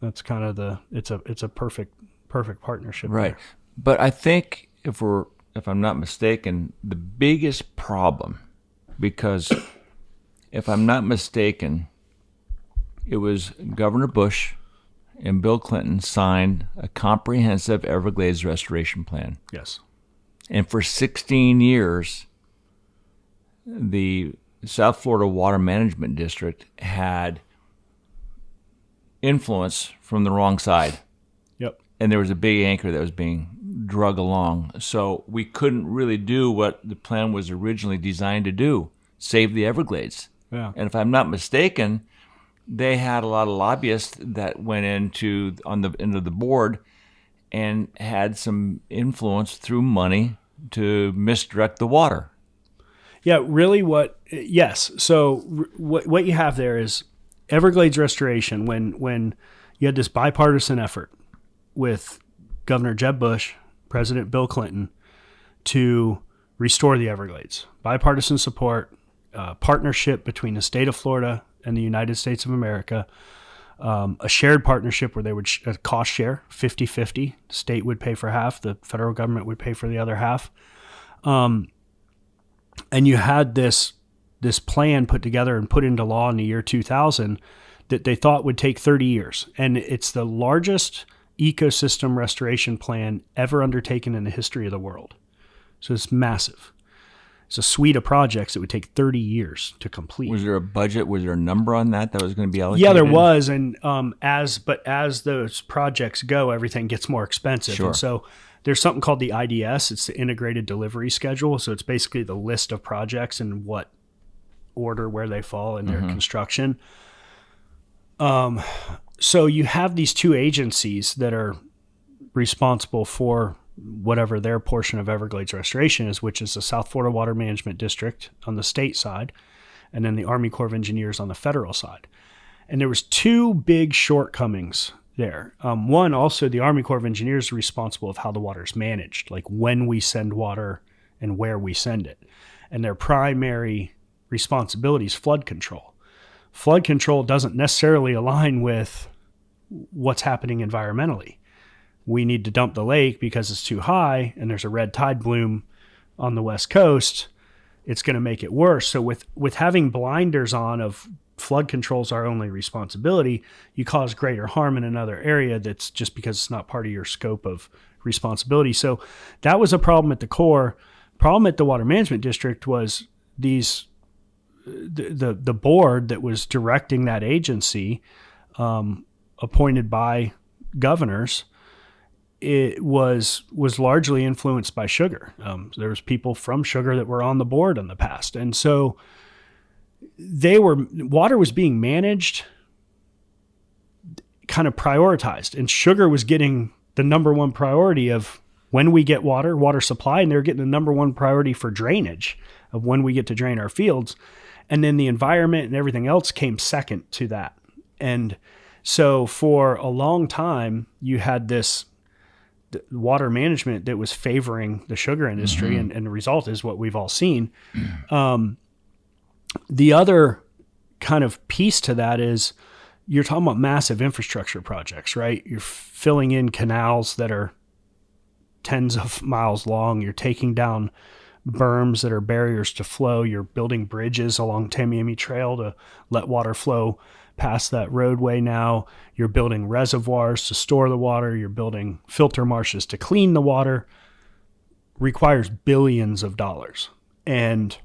that's kind of it's a perfect partnership. Right. There. But I think if I'm not mistaken, the biggest problem, because if I'm not mistaken, it was Governor Bush and Bill Clinton signed a comprehensive Everglades restoration plan. Yes. And for 16 years, the South Florida Water Management District had influence from the wrong side. Yep. And there was a big anchor that was being drug along. So we couldn't really do what the plan was originally designed to do, save the Everglades. Yeah. And if I'm not mistaken, they had a lot of lobbyists that went into the board and had some influence through money to misdirect the water. Yeah, really yes. So what you have there is Everglades restoration, when you had this bipartisan effort with Governor Jeb Bush, President Bill Clinton, to restore the Everglades. Bipartisan support, partnership between the state of Florida and the United States of America, a shared partnership where they would cost share 50-50. The state would pay for half, the federal government would pay for the other half. And you had this plan put together and put into law in the year 2000 that they thought would take 30 years. And it's the largest ecosystem restoration plan ever undertaken in the history of the world. So it's massive. It's a suite of projects that would take 30 years to complete. Was there a budget? Was there a number on that was going to be allocated? Yeah, there was. And as those projects go, everything gets more expensive. Sure. And so there's something called the IDS. It's the Integrated Delivery Schedule. So it's basically the list of projects and what order where they fall in their construction. So you have these two agencies that are responsible for whatever their portion of Everglades restoration is, which is the South Florida Water Management District on the state side, and then the Army Corps of Engineers on the federal side. And there was two big shortcomings there. One, also the Army Corps of Engineers is responsible of how the water is managed, like when we send water and where we send it. And their primary responsibility is flood control. Flood control doesn't necessarily align with what's happening environmentally. We need to dump the lake because it's too high and there's a red tide bloom on the West Coast. It's going to make it worse. So with having blinders on of flood control's our only responsibility, you cause greater harm in another area that's just because it's not part of your scope of responsibility. So that was a problem at the Corps. Problem at the Water Management District was the board that was directing that agency, appointed by governors, it was largely influenced by sugar. There was people from sugar that were on the board in the past. And so water was being managed, kind of prioritized, and sugar was getting the number one priority of when we get water supply, and they were getting the number one priority for drainage of when we get to drain our fields. And then the environment and everything else came second to that. And so for a long time, you had this water management that was favoring the sugar industry, and the result is what we've all seen. The other kind of piece to that is you're talking about massive infrastructure projects, right? You're filling in canals that are tens of miles long. You're taking down berms that are barriers to flow. You're building bridges along Tamiami Trail to let water flow past that roadway now. You're building reservoirs to store the water. You're building filter marshes to clean the water. Requires billions of dollars. And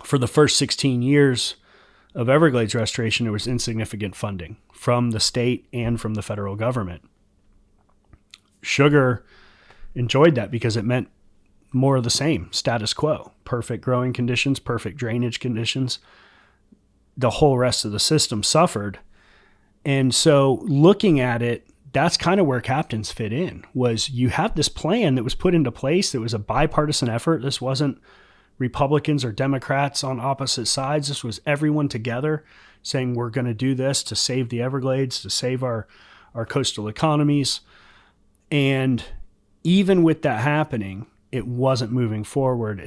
for the first 16 years of Everglades restoration, there was insignificant funding from the state and from the federal government. Sugar enjoyed that because it meant more of the same, status quo, perfect growing conditions, perfect drainage conditions. The whole rest of the system suffered. And so looking at it, that's kind of where captains fit in, was you have this plan that was put into place that was a bipartisan effort. This wasn't Republicans or Democrats on opposite sides. This was everyone together saying, we're going to do this to save the Everglades, to save our coastal economies. And even with that happening, it wasn't moving forward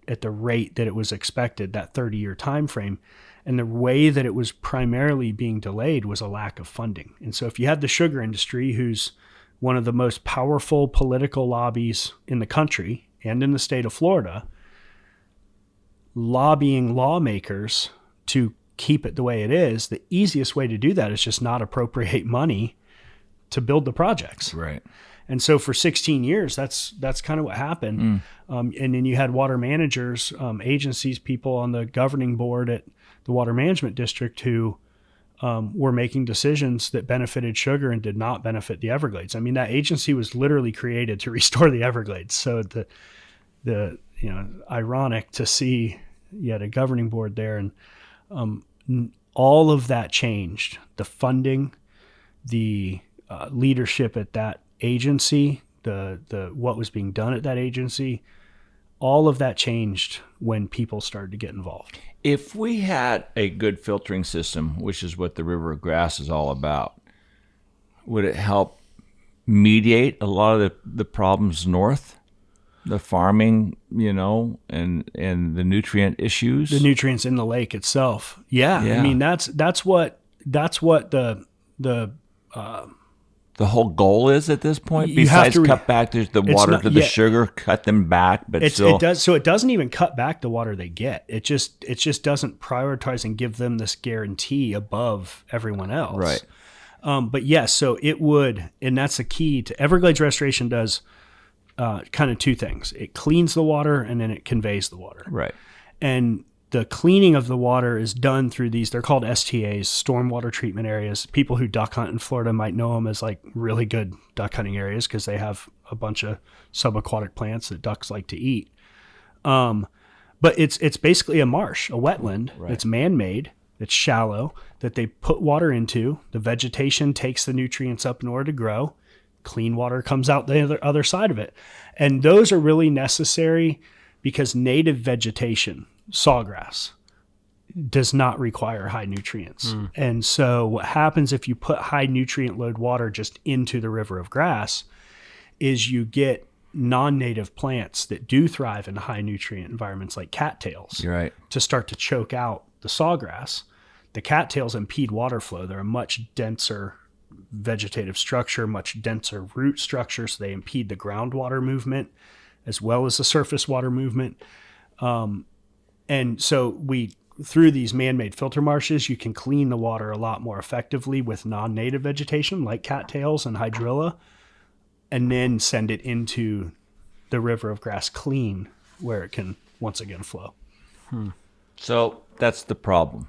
at the rate that it was expected, that 30-year time frame. And the way that it was primarily being delayed was a lack of funding. And so if you had the sugar industry, who's one of the most powerful political lobbies in the country and in the state of Florida, lobbying lawmakers to keep it the way it is, the easiest way to do that is just not appropriate money to build the projects. Right. And so for 16 years, that's kind of what happened. And then you had water managers, agencies, people on the governing board at the Water Management District who were making decisions that benefited sugar and did not benefit the Everglades. I mean, that agency was literally created to restore the Everglades. So the ironic to see you had a governing board there, and all of that changed. The funding, the leadership at that agency, the what was being done at that agency, all of that changed when people started to get involved. If we had a good filtering system, which is what the River of Grass is all about, would it help mediate a lot of the problems north? The farming, and the nutrient issues. The nutrients in the lake itself. Yeah. I mean, that's what the whole goal is at this point. Besides cut back the water to the sugar, cut them back, but it does. So it doesn't even cut back the water they get. It just doesn't prioritize and give them this guarantee above everyone else. Right. But yes, so it would, and that's the key to Everglades restoration does. Kind of two things. It cleans the water and then it conveys the water. Right. And the cleaning of the water is done through they're called STAs, stormwater treatment areas. People who duck hunt in Florida might know them as like really good duck hunting areas because they have a bunch of subaquatic plants that ducks like to eat. But it's basically a marsh, a wetland that's man-made, that's shallow, that they put water into. The vegetation takes the nutrients up in order to grow. Clean water comes out the other side of it. And those are really necessary because native vegetation, sawgrass, does not require high nutrients. And so what happens if you put high nutrient load water just into the river of grass is you get non-native plants that do thrive in high nutrient environments like cattails. You're right. To start to choke out the sawgrass. The cattails impede water flow. They're a much denser vegetative structure, much denser root structure, so they impede the groundwater movement as well as the surface water movement. And so we through these man-made filter marshes, you can clean the water a lot more effectively with non-native vegetation like cattails and hydrilla, and then send it into the river of grass clean where it can once again flow. So that's the problem.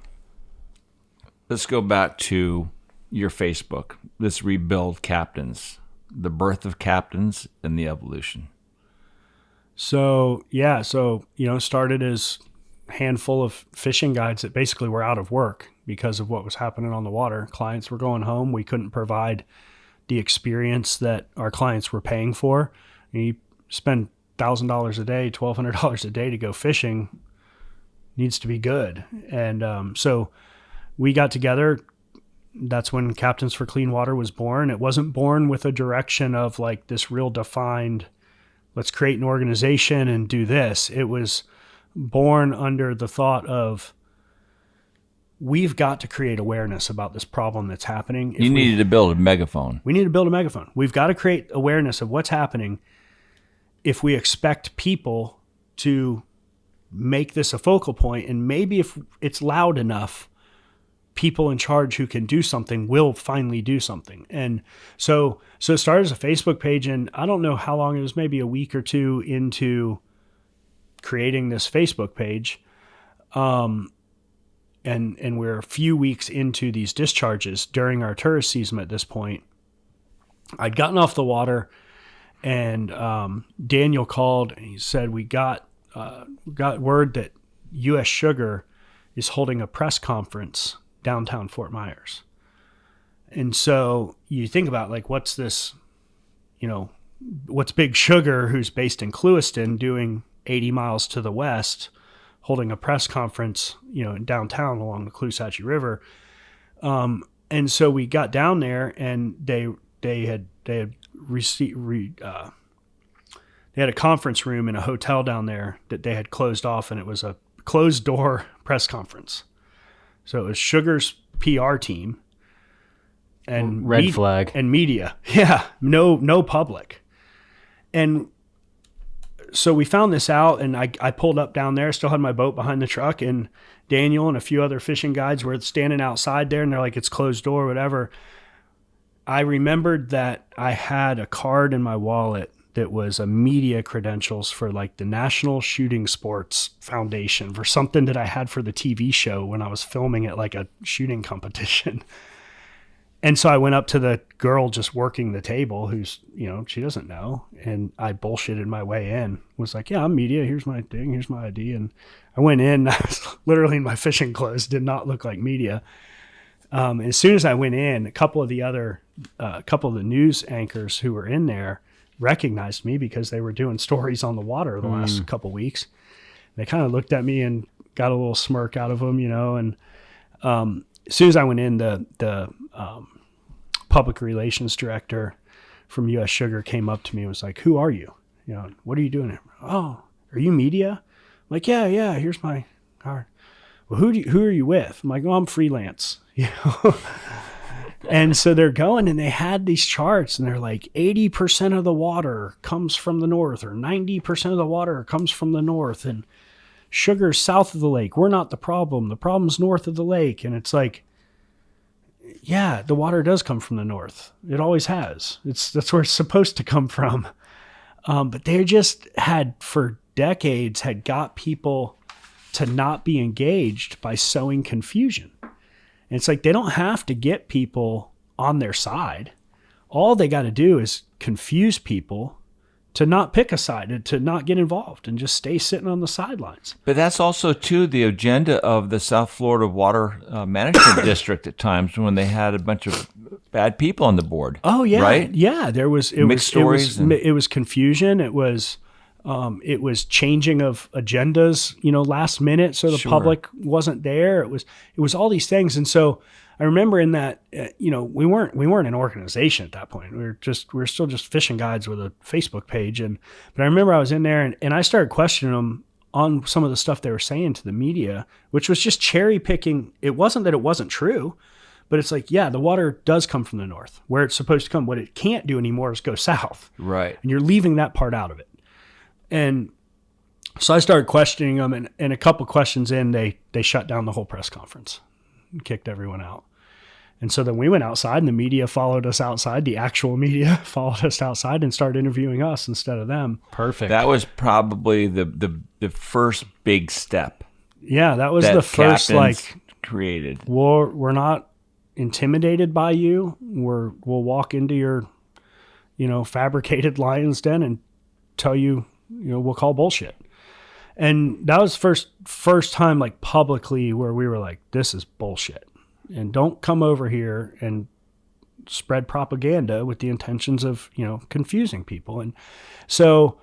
Let's go back to your Facebook. Let's rebuild captains, the birth of captains and the evolution. So, started as a handful of fishing guides that basically were out of work because of what was happening on the water. Clients were going home. We couldn't provide the experience that our clients were paying for. You spend $1,000 a day, $1,200 a day to go fishing, needs to be good. And so we got together. That's when Captains for Clean Water was born. It wasn't born with a direction of like this real defined, let's create an organization and do this. It was born under the thought of, we've got to create awareness about this problem that's happening. You needed to build a megaphone. We need to build a megaphone. We've got to create awareness of what's happening if we expect people to make this a focal point. And maybe if it's loud enough, people in charge who can do something will finally do something. And so it started as a Facebook page, and I don't know how long it was, maybe a week or two into creating this Facebook page. And we're a few weeks into these discharges during our tourist season at this point. I'd gotten off the water, and Daniel called and he said, we got word that U.S. Sugar is holding a press conference downtown Fort Myers. And so you think about like, what's this, what's Big Sugar, who's based in Clewiston, doing 80 miles to the west, holding a press conference, in downtown along the Caloosahatchee River. And so we got down there, and they had a conference room in a hotel down there that they had closed off, and it was a closed door press conference. So it was Sugar's PR team and red flag and media. Yeah. No public. And so we found this out, and I pulled up down there, still had my boat behind the truck, and Daniel and a few other fishing guides were standing outside there, and they're like, it's closed door, whatever. I remembered that I had a card in my wallet that was a media credentials for like the National Shooting Sports Foundation for something that I had for the TV show when I was filming at like a shooting competition. And so I went up to the girl just working the table, who's, she doesn't know. And I bullshitted my way in, was like, yeah, I'm media. Here's my thing. Here's my ID. And I went in, I was literally in my fishing clothes, did not look like media. As soon as I went in, a couple of the news anchors who were in there recognized me because they were doing stories on the water the last couple of weeks. They kind of looked at me and got a little smirk out of them, and as soon as I went in, the public relations director from U.S. Sugar came up to me and was like, who are you? What are you doing here? Oh, are you media? I'm like, yeah, here's my card. Well, who are you with? I'm like, oh, I'm freelance. And so they're going, and they had these charts, and they're like 80% of the water comes from the north, or 90% of the water comes from the north, and Sugar's south of the lake. We're not the problem. The problem's north of the lake. And it's like, yeah, the water does come from the north. It always has. That's where it's supposed to come from. But they just for decades, had got people to not be engaged by sowing confusion. And it's like, they don't have to get people on their side. All they got to do is confuse people to not pick a side and to not get involved and just stay sitting on the sidelines. But that's also, too, the agenda of the South Florida Water Management District at times when they had a bunch of bad people on the board. Oh, yeah. Right? Yeah, it was confusion. It was changing of agendas, last minute, so the public wasn't there. It was all these things. And so I remember in that, we weren't an organization at that point. We were still just fishing guides with a Facebook page. But I remember I was in there, and I started questioning them on some of the stuff they were saying to the media, which was just cherry picking. It wasn't that it wasn't true, but it's like, yeah, the water does come from the north where it's supposed to come. What it can't do anymore is go south. Right. And you're leaving that part out of it. And So I started questioning them, and a couple questions in, they shut down the whole press conference and kicked everyone out. And so then we went outside, and the media followed us outside. The actual media followed us outside and started interviewing us instead of them. Perfect. That was probably the first big step. Yeah, that was that the first, captains created. We're not intimidated by you. We'll walk into your, fabricated lion's den and tell you, we'll call bullshit. And that was first time like publicly where we were like, this is bullshit. And don't come over here and spread propaganda with the intentions of, confusing people. And so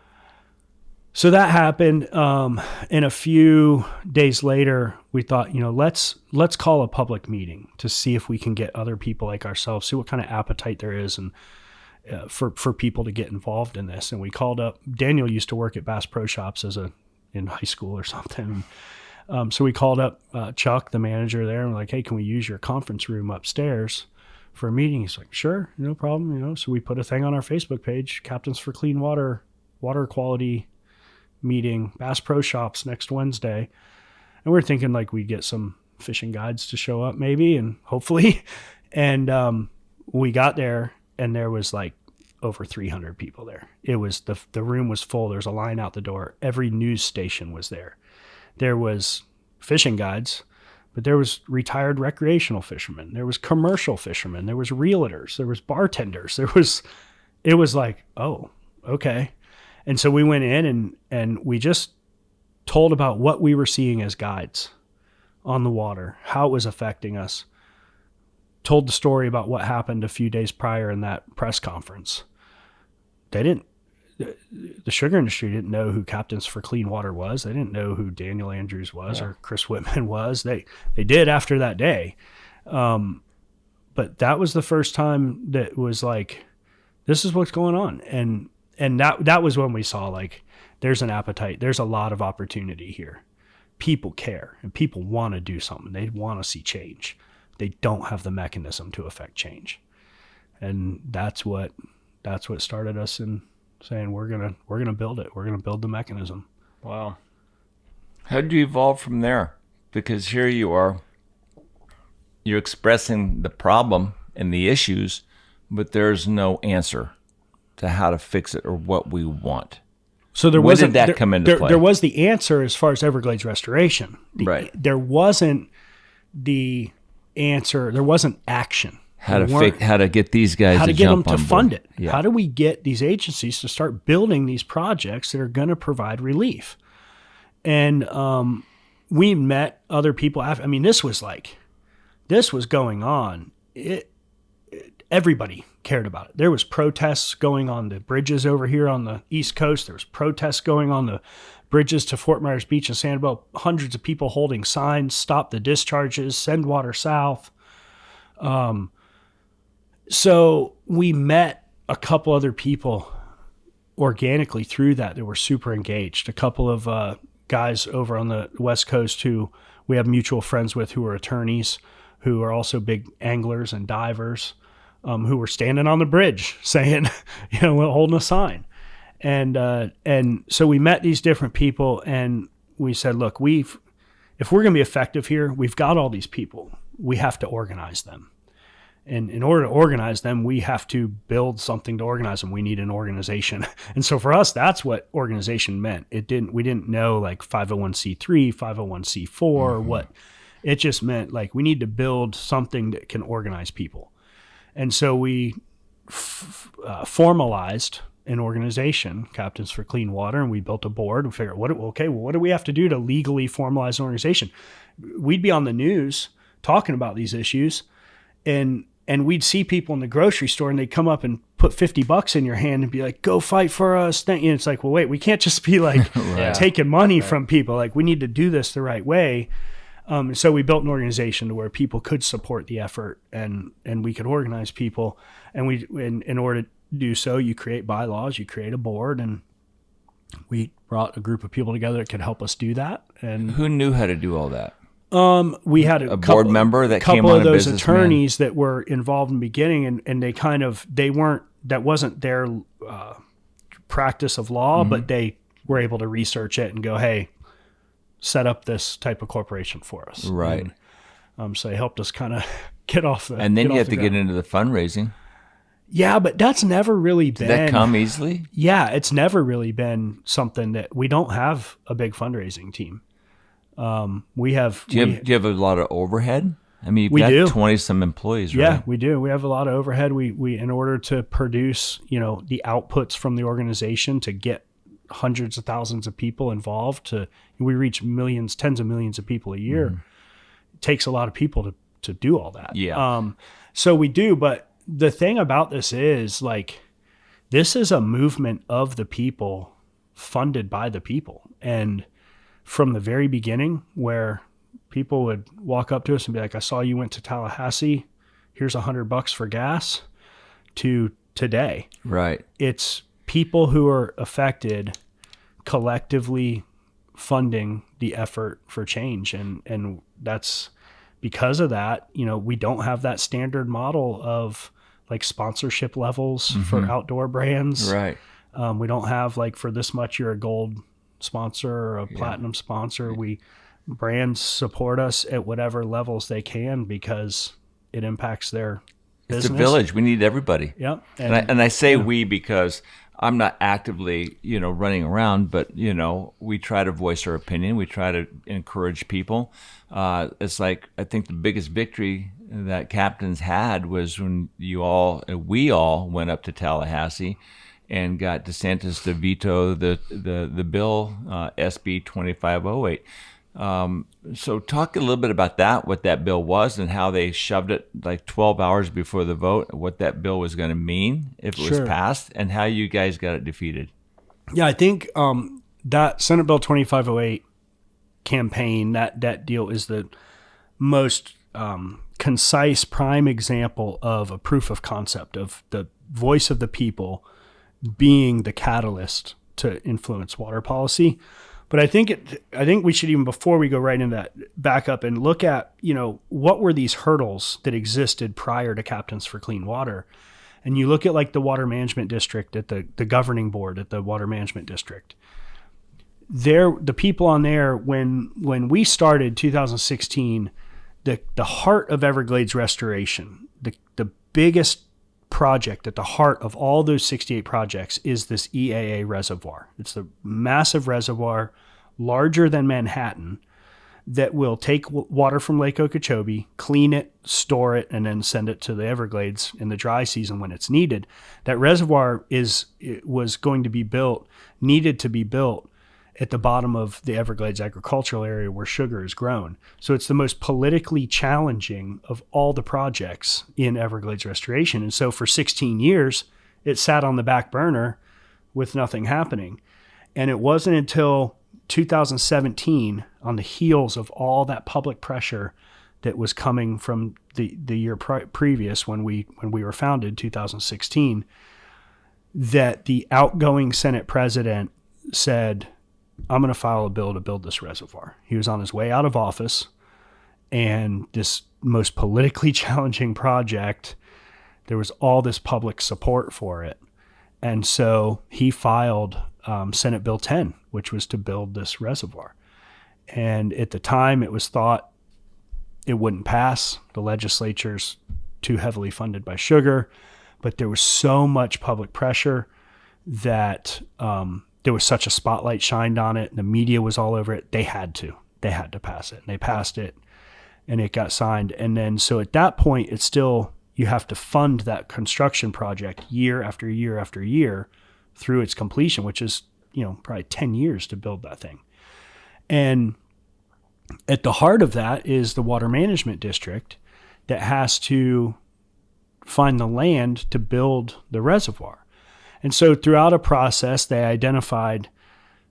that happened. And a few days later, we thought, let's call a public meeting to see if we can get other people like ourselves, see what kind of appetite there is and for people to get involved in this. And we called up, Daniel used to work at Bass Pro Shops in high school or something. So we called up Chuck, the manager there, and we're like, hey, can we use your conference room upstairs for a meeting? He's like, sure, no problem. So we put a thing on our Facebook page, Captains for Clean Water Quality meeting, Bass Pro Shops next Wednesday. And we're thinking like we'd get some fishing guides to show up maybe, and hopefully. And we got there, and there was like over 300 people there. It was the room was full. There's a line out the door. Every news station was there. There was fishing guides, but there was retired recreational fishermen. There was commercial fishermen. There was realtors. There was bartenders. It was like, oh, okay. And so we went in and we just told about what we were seeing as guides on the water, how it was affecting us, told the story about what happened a few days prior in that press conference. The sugar industry didn't know who Captains for Clean Water was. They didn't know who Daniel Andrews was or Chris Wittman was. They did after that day. But that was the first time that was like, this is what's going on. And that was when we saw like, there's an appetite. There's a lot of opportunity here. People care and people want to do something. They want to see change. They don't have the mechanism to affect change. And that's what started us in saying we're gonna build it. We're gonna build the mechanism. Wow. How did you evolve from there? Because here you are, you're expressing the problem and the issues, but there's no answer to how to fix it or what we want. So there when did that come into play? There was the answer as far as Everglades restoration. Right. There wasn't the answer. There wasn't action. How to get these guys how to get them to fund it. Yeah. How do we get these agencies to start building these projects that are going to provide relief? And we met other people. I mean, this was going on. Everybody cared about it. There was protests going on the bridges over here on the East Coast. There was protests going on the bridges to Fort Myers Beach and Sanibel. Hundreds of people holding signs, stop the discharges, send water south. So we met a couple other people organically through that were super engaged. A couple of guys over on the West Coast who we have mutual friends with who are attorneys, who are also big anglers and divers, who were standing on the bridge saying, holding a sign. And so we met these different people and we said, look, if we're going to be effective here, we've got all these people. We have to organize them. And in order to organize them, we have to build something to organize them. We need an organization. And so for us, that's what organization meant. We didn't know like 501c3, 501c4, what it just meant. Like we need to build something that can organize people. And so we formalized an organization, Captains for Clean Water, and we built a board and figured, what do we have to do to legally formalize an organization? We'd be on the news talking about these issues, and we'd see people in the grocery store and they'd come up and put $50 in your hand and be like, go fight for us. It's like, well, wait, we can't just be like taking money from people. Like we need to do this the right way. So we built an organization to where people could support the effort and we could organize people. And in order to do so, you create bylaws, you create a board, and we brought a group of people together that could help us do that. And who knew how to do all that? We had a board member that came on, couple of a those businessman. attorneys that were involved in the beginning, and that wasn't their practice of law, but they were able to research it and go, hey, set up this type of corporation for us. Right. And, so they helped us kind of get off the And then you have to ground. get into the fundraising. Yeah, but that's never really been. Did that come easily? Yeah, it's never really been something that we don't have a big fundraising team. We have. Do you have a lot of overhead? I mean, We you've do. got 20 some employees, right? Yeah, we do. We have a lot of overhead. We in order to produce, the outputs from the organization to get hundreds of thousands of people involved, we reach millions, tens of millions of people a year. It takes a lot of people to do all that. Yeah. So we do, but the thing about this is this is a movement of the people funded by the people. And from the very beginning, where people would walk up to us and be like, I saw you went to Tallahassee. Here's $100 for gas, to today. Right. It's people who are affected collectively funding the effort for change. And that's because of that, we don't have that standard model of like sponsorship levels for outdoor brands. Right. We don't have like, for this much, you're a gold sponsor or a platinum sponsor. Brands support us at whatever levels they can because it impacts their business. It's a village. We need everybody. Yep. And I say we because I'm not actively, running around, but, we try to voice our opinion. We try to encourage people. It's like, I think the biggest victory that captains had was when we all went up to Tallahassee and got DeSantis to veto the bill, SB 2508. So talk a little bit about that, what that bill was and how they shoved it like 12 hours before the vote, what that bill was going to mean if it was passed, and how you guys got it defeated. Yeah, I think that Senate Bill 2508 campaign, that deal is the most concise, prime example of a proof of concept of the voice of the people being the catalyst to influence water policy. But I think we should, even before we go right into that, back up and look at, what were these hurdles that existed prior to Captains for Clean Water. And you look at like the water management district at the governing board at the water management district. The people on there, when we started 2016, the heart of Everglades restoration, the biggest project at the heart of all those 68 projects is this EAA reservoir. It's a massive reservoir, larger than Manhattan, that will take water from Lake Okeechobee, clean it, store it, and then send it to the Everglades in the dry season when it's needed. That reservoir needed to be built at the bottom of the Everglades agricultural area where sugar is grown. So it's the most politically challenging of all the projects in Everglades restoration. And so for 16 years, it sat on the back burner with nothing happening. And it wasn't until 2017, on the heels of all that public pressure that was coming from the year previous when we were founded, 2016, that the outgoing Senate president said, I'm going to file a bill to build this reservoir. He was on his way out of office, and this most politically challenging project, there was all this public support for it. And so he filed Senate Bill 10, which was to build this reservoir. And at the time, it was thought it wouldn't pass. The legislature's too heavily funded by sugar. But there was so much public pressure that there was such a spotlight shined on it. The media was all over it. They had to pass it. And they passed it, and it got signed. And then, so at that point, it's still, you have to fund that construction project year after year after year through its completion, which is, probably 10 years to build that thing. And at the heart of that is the water management district that has to find the land to build the reservoir. And so throughout a process, they identified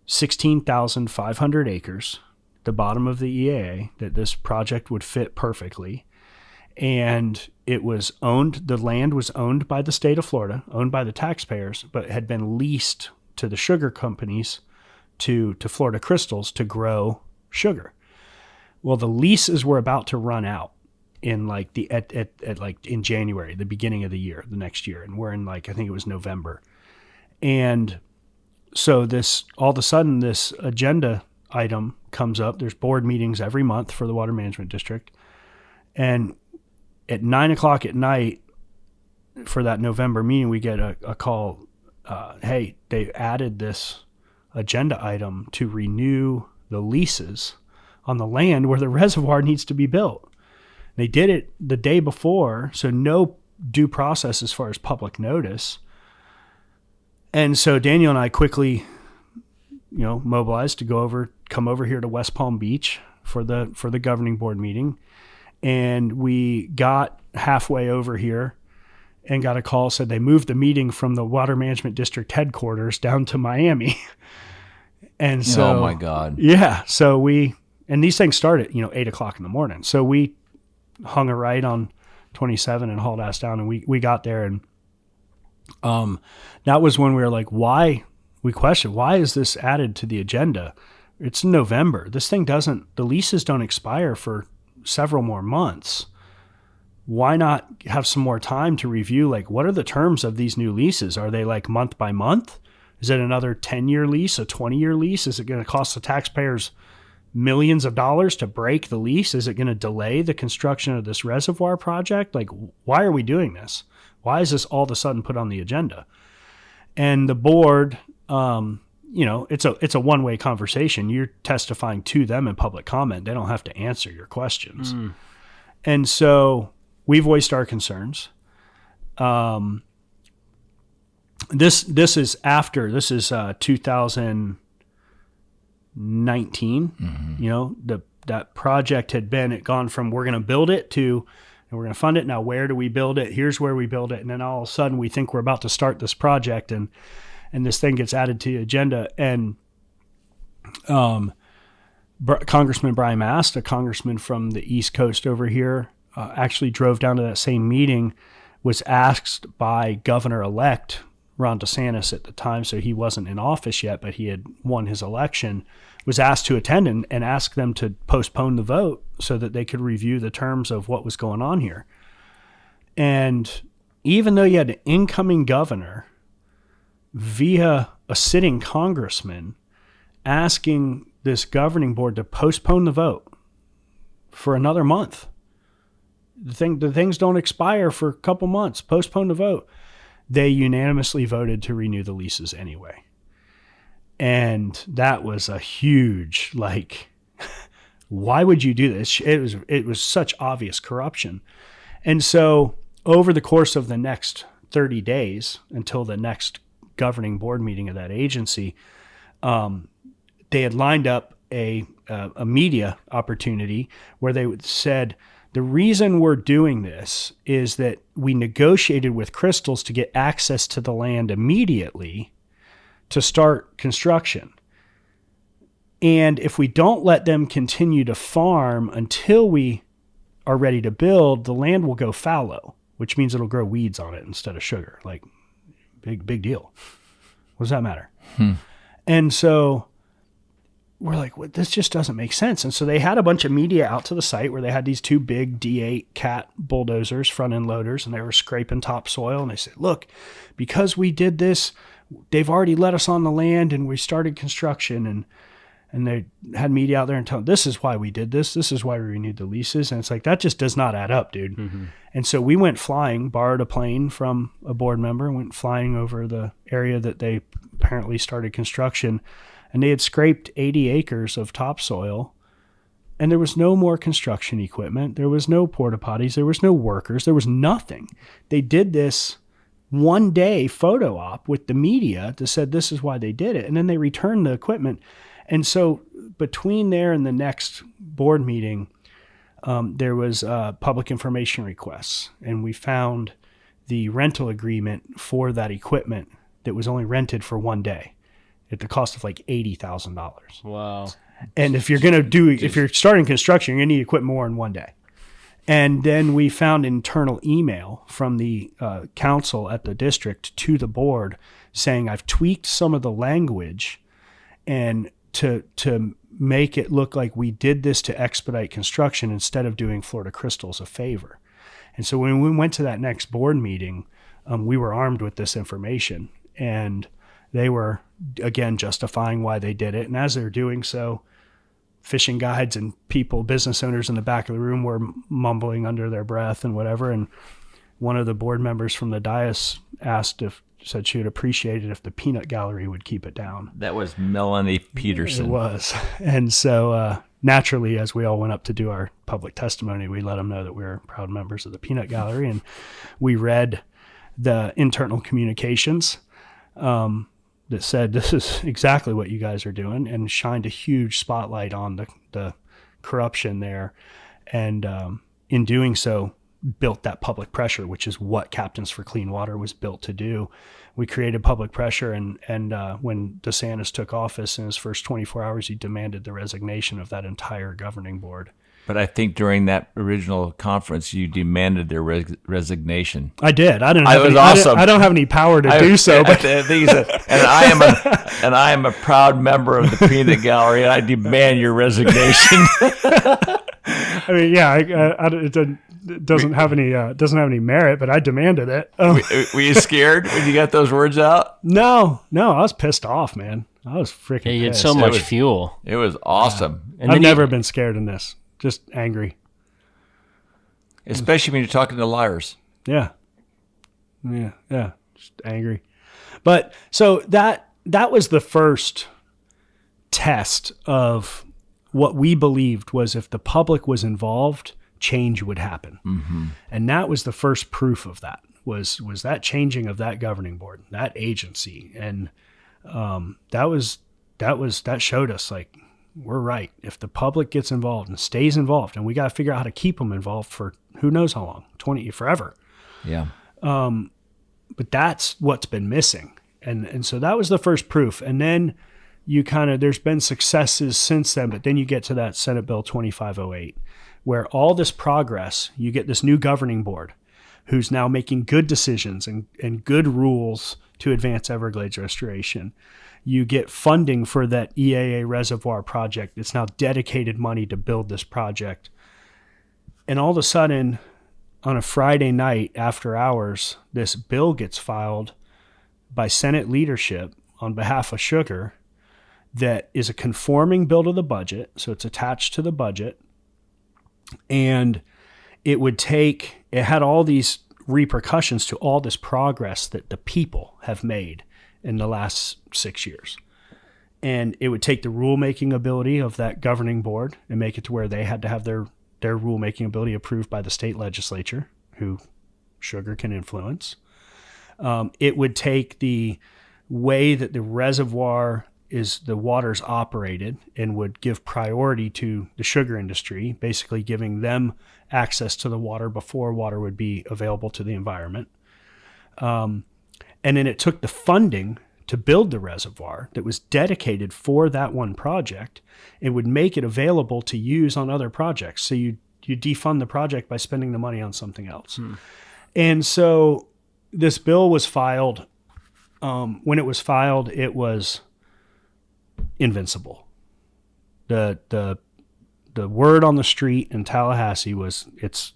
16,500 acres, the bottom of the EAA, that this project would fit perfectly. And it was owned, the land was owned by the state of Florida, owned by the taxpayers, but had been leased to the sugar companies, to Florida Crystals, to grow sugar. Well, the leases were about to run out in in January, the beginning of the year, the next year. And we're in I think it was November. And so this, all of a sudden, this agenda item comes up. There's board meetings every month for the Water Management District. And at 9:00 at night for that November meeting, we get a call. Hey, they added this agenda item to renew the leases on the land where the reservoir needs to be built. They did it the day before, so no due process as far as public notice. And so Daniel and I quickly, mobilized to come over here to West Palm Beach for the governing board meeting. And we got halfway over here and got a call, said they moved the meeting from the Water Management District headquarters down to Miami. And so, oh my God. Yeah. So and these things start at, 8:00 in the morning. So we hung a right on 27 and hauled ass down, and we got there. And that was when we were like, we questioned, why is this added to the agenda? It's November. This thing the leases don't expire for several more months. Why not have some more time to review, like, what are the terms of these new leases? Are they like month by month? Is it another 10-year lease, a 20-year lease? Is it going to cost the taxpayers millions of dollars to break the lease? Is it going to delay the construction of this reservoir project? Like, why are we doing this? Why is this all of a sudden put on the agenda? And the board, it's a one-way conversation. You're testifying to them in public comment. They don't have to answer your questions. And so we voiced our concerns. This is 2019. That project had gone from we're going to build it to, and we're going to fund it. Now, where do we build it? Here's where we build it. And then all of a sudden we think we're about to start this project, and this thing gets added to the agenda. And Congressman Brian Mast, a congressman from the East Coast over here, actually drove down to that same meeting, was asked by Governor-elect Ron DeSantis at the time, so he wasn't in office yet, but he had won his election, was asked to attend and ask them to postpone the vote so that they could review the terms of what was going on here. And even though you had an incoming governor via a sitting congressman asking this governing board to postpone the vote for another month, the things don't expire for a couple months, postpone the vote, they unanimously voted to renew the leases anyway. And that was a huge, why would you do this? It was such obvious corruption. And so over the course of the next 30 days until the next governing board meeting of that agency, they had lined up a media opportunity where they said, the reason we're doing this is that we negotiated with Crystals to get access to the land immediately to start construction. And if we don't let them continue to farm until we are ready to build, the land will go fallow, which means it'll grow weeds on it instead of sugar. Like, big deal. What does that matter? And so we're like, well, this just doesn't make sense. And so they had a bunch of media out to the site where they had these two big D8 Cat bulldozers, front end loaders, and they were scraping topsoil. And they said, look, because we did this, they've already let us on the land and we started construction. And they had media out there and telling, this is why we did this. This is why we renewed the leases. And it's like, that just does not add up, dude. Mm-hmm. And so we went flying, borrowed a plane from a board member, and went flying over the area that they apparently started construction. And they had scraped 80 acres of topsoil, and there was no more construction equipment. There was no porta potties. There was no workers. There was nothing. They did this one-day photo op with the media that said this is why they did it, and then they returned the equipment. And so between there and the next board meeting, there was public information requests, and we found the rental agreement for that equipment that was only rented for one day at the cost of like $80,000. Wow. And if you're starting construction, you're going to need equipment more in one day. And then we found internal email from the council at the district to the board saying, I've tweaked some of the language and to make it look like we did this to expedite construction instead of doing Florida Crystals a favor. And so when we went to that next board meeting, we were armed with this information. And they were, again, justifying why they did it. And as they're doing so, fishing guides and people, business owners in the back of the room were mumbling under their breath and whatever. And one of the board members from the dais said she would appreciate it if the peanut gallery would keep it down. That was Melanie Peterson. It was. And so naturally, as we all went up to do our public testimony, we let them know that we were proud members of the peanut gallery. And we read the internal communications that said, this is exactly what you guys are doing, and shined a huge spotlight on the corruption there. And in doing so, built that public pressure, which is what Captains for Clean Water was built to do. We created public pressure, and when DeSantis took office, in his first 24 hours, he demanded the resignation of that entire governing board. But I think during that original conference, you demanded their resignation. I did. I don't have any power to do so. But I think he said, and I am a proud member of the Peanut Gallery, and I demand your resignation. I mean, yeah, it doesn't have any merit, but I demanded it. Were you scared when you got those words out? No, I was pissed off, man. I was freaking pissed. You had so much fuel. It was awesome. I've never been scared in this. Just angry. Especially when you're talking to liars. Yeah. Just angry. But so that was the first test of what we believed was, if the public was involved, change would happen. Mm-hmm. And that was the first proof of that, was that changing of that governing board, that agency. And that showed us, like, we're right. If the public gets involved and stays involved, and we got to figure out how to keep them involved for who knows how long, forever. Yeah. But that's what's been missing. And so that was the first proof. And then there's been successes since then, but then you get to that Senate Bill 2508, where all this progress, you get this new governing board who's now making good decisions and good rules to advance Everglades restoration. You get funding for that EAA reservoir project. It's now dedicated money to build this project. And all of a sudden, on a Friday night after hours, this bill gets filed by Senate leadership on behalf of Sugar that is a conforming bill to the budget. So it's attached to the budget. And it had all these repercussions to all this progress that the people have made in the last 6 years. And it would take the rulemaking ability of that governing board and make it to where they had to have their rulemaking ability approved by the state legislature, who Sugar can influence. It would take the way that the reservoir the water's operated, and would give priority to the sugar industry, basically giving them access to the water before water would be available to the environment. And then it took the funding to build the reservoir that was dedicated for that one project. It would make it available to use on other projects. So you defund the project by spending the money on something else. And so this bill was filed. When it was filed, it was invincible. The word on the street in Tallahassee was, it's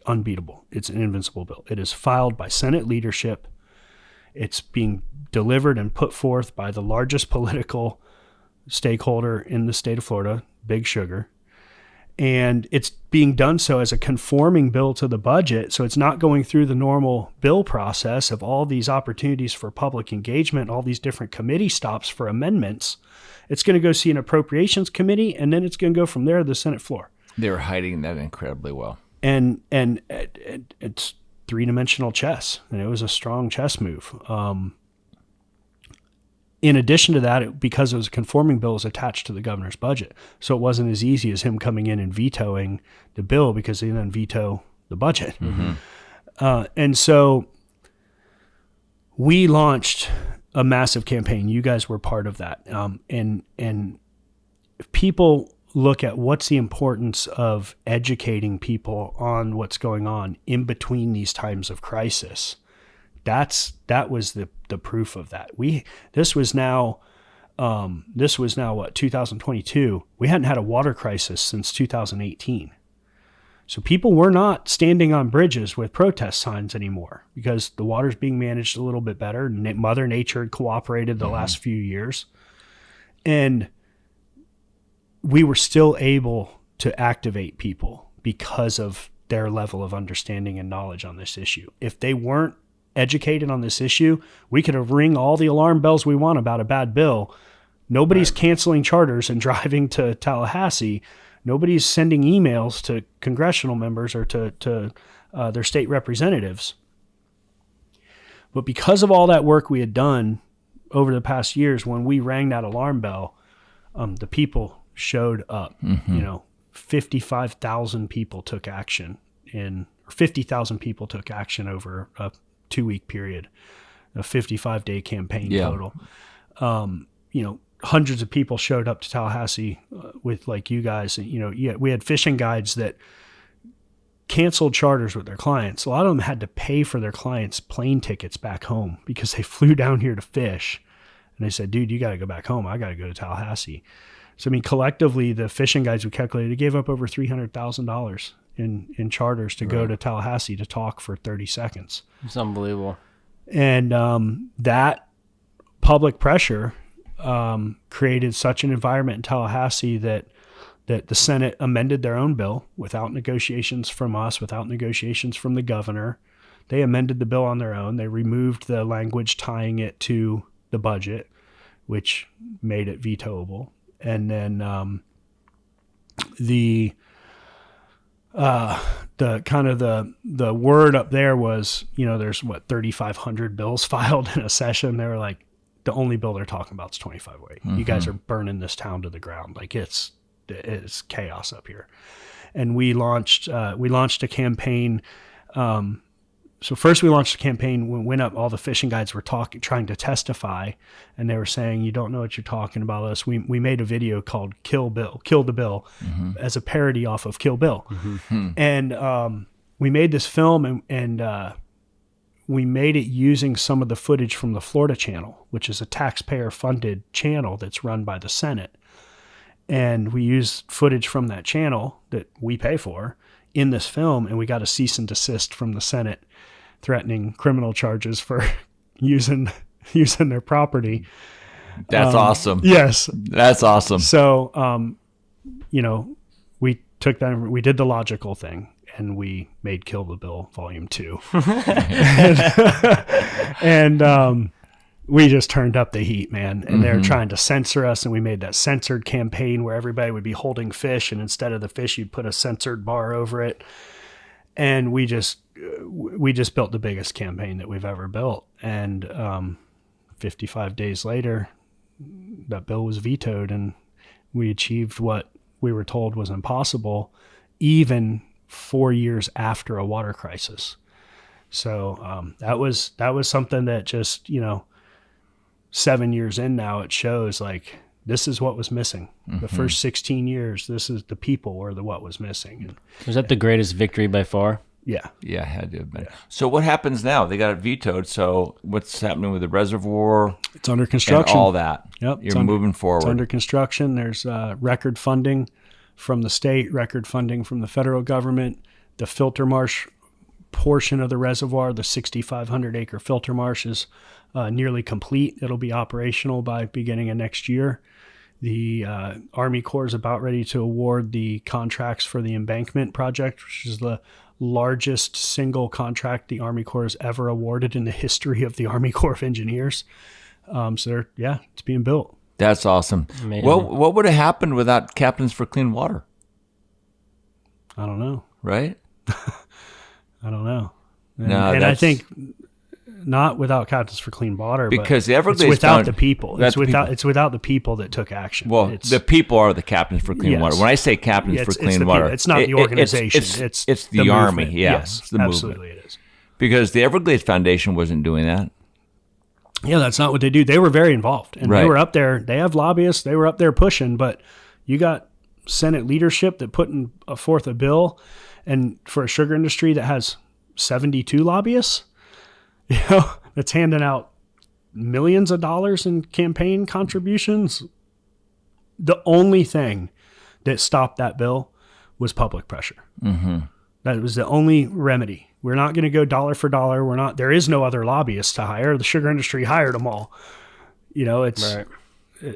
unbeatable. It's an invincible bill. It is filed by Senate leadership. It's being delivered and put forth by the largest political stakeholder in the state of Florida, Big Sugar. And it's being done so as a conforming bill to the budget. So it's not going through the normal bill process of all these opportunities for public engagement, all these different committee stops for amendments. It's going to go see an appropriations committee, and then it's going to go from there to the Senate floor. They were hiding that incredibly well. And it's three-dimensional chess, and it was a strong chess move. In addition to that, because it was a conforming bill, it was attached to the governor's budget. So it wasn't as easy as him coming in and vetoing the bill, because he didn't veto the budget. Mm-hmm. And so we launched a massive campaign. You guys were part of that. And if people look at what's the importance of educating people on what's going on in between these times of crisis, that was the proof of that. This was now what, 2022. We hadn't had a water crisis since 2018. So people were not standing on bridges with protest signs anymore because the water's being managed a little bit better. Mother Nature had cooperated the last few years. And we were still able to activate people because of their level of understanding and knowledge on this issue. If they weren't educated on this issue, we could have ring all the alarm bells we want about a bad bill. Nobody's canceling charters and driving to Tallahassee. Nobody's sending emails to congressional members or to their state representatives. But because of all that work we had done over the past years, when we rang that alarm bell, the people showed up. 55,000 people took action or 50,000 people took action over a 2-week period, a 55-day campaign total. Hundreds of people showed up to Tallahassee with like you guys. We had fishing guides that canceled charters with their clients. A lot of them had to pay for their clients' plane tickets back home because they flew down here to fish. And they said, dude, you got to go back home. I got to go to Tallahassee. So, collectively, the fishing guides we calculated gave up over $300,000 in charters to go to Tallahassee to talk for 30 seconds. It's unbelievable. And that public pressure created such an environment in Tallahassee that the Senate amended their own bill without negotiations from us, without negotiations from the governor. They amended the bill on their own. They removed the language tying it to the budget, which made it vetoable. And then the word up there was, there's 3,500 bills filed in a session. They were like, the only bill they're talking about is 2508. You guys are burning this town to the ground. Like it's chaos up here. And we launched a campaign. So first we launched a campaign. We went up, all the fishing guides were trying to testify, and they were saying, you don't know what you're talking about us. We made a video called Kill the Bill as a parody off of Kill Bill. And we made this film and we made it using some of the footage from the Florida channel, which is a taxpayer-funded channel that's run by the Senate. And we used footage from that channel that we pay for in this film, and we got a cease and desist from the Senate threatening criminal charges for using their property. That's awesome. Yes. That's awesome. So, we took that, we did the logical thing, and we made Kill the Bill Volume 2. and we just turned up the heat, man. And they're trying to censor us, and we made that censored campaign where everybody would be holding fish, and instead of the fish, you'd put a censored bar over it. And we just built the biggest campaign that we've ever built. And 55 days later, that bill was vetoed, and we achieved what we were told was impossible, even 4 years after a water crisis. So that was something that just, 7 years in now, it shows like this is what was missing. The first 16 years, this is the people were what was missing. And, was that the greatest victory by far? Yeah. Yeah, it had to have been. Yeah. So what happens now? They got it vetoed. So what's happening with the reservoir? It's under construction. And all that. Yep. You're moving forward. It's under construction. There's record funding from the state, record funding from the federal government. The filter marsh portion of the reservoir, the 6,500 acre filter marsh, is nearly complete. It'll be operational by beginning of next year. The Army Corps is about ready to award the contracts for the embankment project, which is the largest single contract the Army Corps has ever awarded in the history of the Army Corps of Engineers. So it's being built. That's awesome. Amazing. What would have happened without Captains for Clean Water? I don't know. Right? I don't know. And I think not without Captains for Clean Water, because but the Everglades it's without the people. It's without the people that took action. Well, the people are the Captains for Clean Water. When I say Captains for Clean Water, it's not the organization. It's the Army. Movement. Yeah, yes, it's the absolutely movement. It is. Because the Everglades Foundation wasn't doing that. Yeah, that's not what they do. They were very involved, and they were up there. They have lobbyists. They were up there pushing, but you got Senate leadership that put forth a bill, and for a sugar industry that has 72 lobbyists, that's handing out millions of dollars in campaign contributions. The only thing that stopped that bill was public pressure. That was the only remedy. We're not going to go dollar for dollar. There is no other lobbyists to hire. The sugar industry hired them all. It's, Right.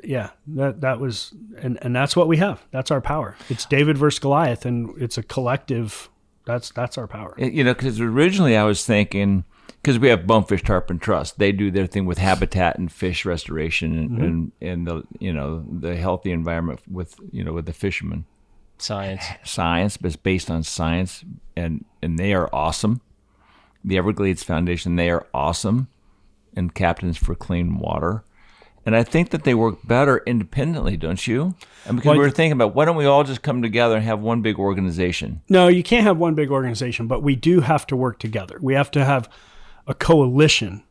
yeah, that was, and that's what we have. That's our power. It's David versus Goliath, and it's a collective. That's our power. Because originally I was thinking, because we have Bonefish Tarpon Trust, they do their thing with habitat and fish restoration and the healthy environment with the fishermen. Science, but it's based on science, and they are awesome. The Everglades Foundation, they are awesome, and Captains for Clean Water. And I think that they work better independently, don't you? And because we were thinking about, why don't we all just come together and have one big organization? No, you can't have one big organization, but we do have to work together. We have to have a coalition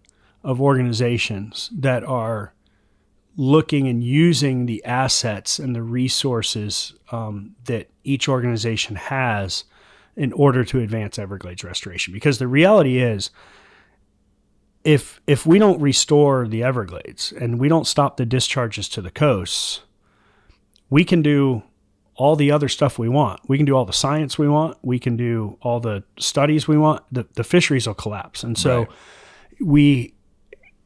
of organizations that are looking and using the assets and the resources that each organization has in order to advance Everglades restoration. Because the reality is, if we don't restore the Everglades and we don't stop the discharges to the coasts, we can do all the other stuff we want. We can do all the science we want. We can do all the studies we want. The fisheries will collapse. And so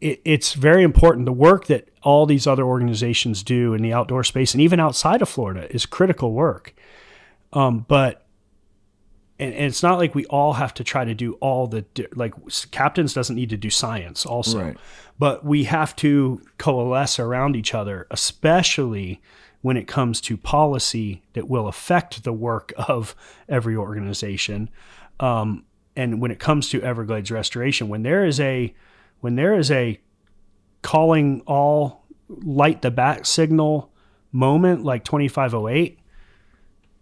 it's very important. The work that all these other organizations do in the outdoor space and even outside of Florida is critical work. But it's not like we all have to try to do all like Captains doesn't need to do science also, right. But we have to coalesce around each other, especially when it comes to policy that will affect the work of every organization. And when it comes to Everglades restoration, when there is a calling all light the bat signal moment like 2508,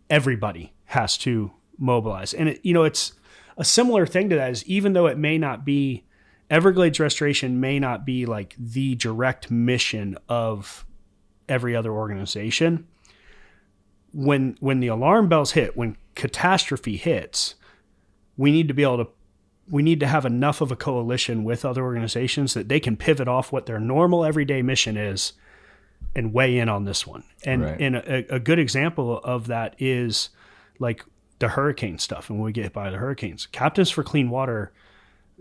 everybody has to mobilize. And it's a similar thing to that, is even though it may not be, Everglades restoration may not be like the direct mission of every other organization. When the alarm bells hit, when catastrophe hits, we need to have enough of a coalition with other organizations that they can pivot off what their normal everyday mission is and weigh in on this one. And a good example of that is like the hurricane stuff. And when we get hit by the hurricanes, Captains for Clean Water,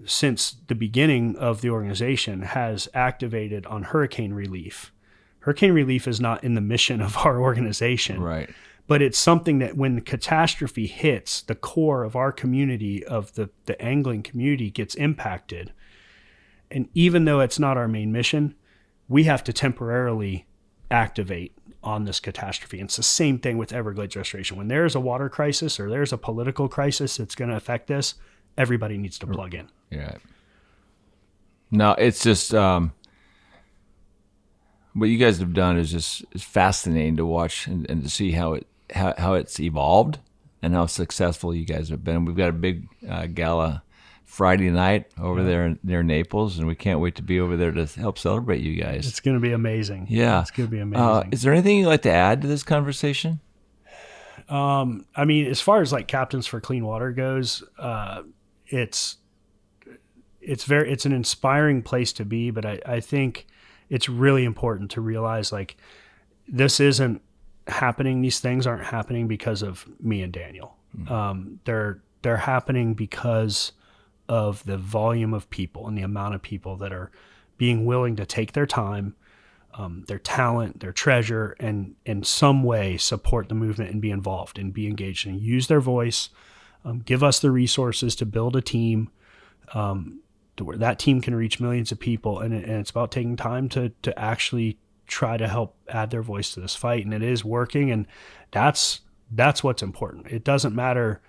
since the beginning of the organization, has activated on hurricane relief. Hurricane relief is not in the mission of our organization, right? But it's something that when the catastrophe hits, the core of our community, of the angling community, gets impacted. And even though it's not our main mission, we have to temporarily activate on this catastrophe. And it's the same thing with Everglades restoration. When there's a water crisis or there's a political crisis that's going to affect this, everybody needs to plug in. Yeah. No, it's just what you guys have done is fascinating to watch and to see how it's evolved and how successful you guys have been. We've got a big gala Friday night over there near Naples, and we can't wait to be over there to help celebrate you guys. It's going to be amazing. Yeah. It's going to be amazing. Is there anything you'd like to add to this conversation? I mean, as far as like Captains for Clean Water goes, it's an inspiring place to be, but I think it's really important to realize like this isn't happening. These things aren't happening because of me and Daniel. Mm-hmm. They're happening because of the volume of people and the amount of people that are being willing to take their time, their talent, their treasure, and in some way support the movement and be involved and be engaged and use their voice, give us the resources to build a team to where that team can reach millions of people. And it's about taking time to actually try to help add their voice to this fight. And it is working. And that's what's important. It doesn't matter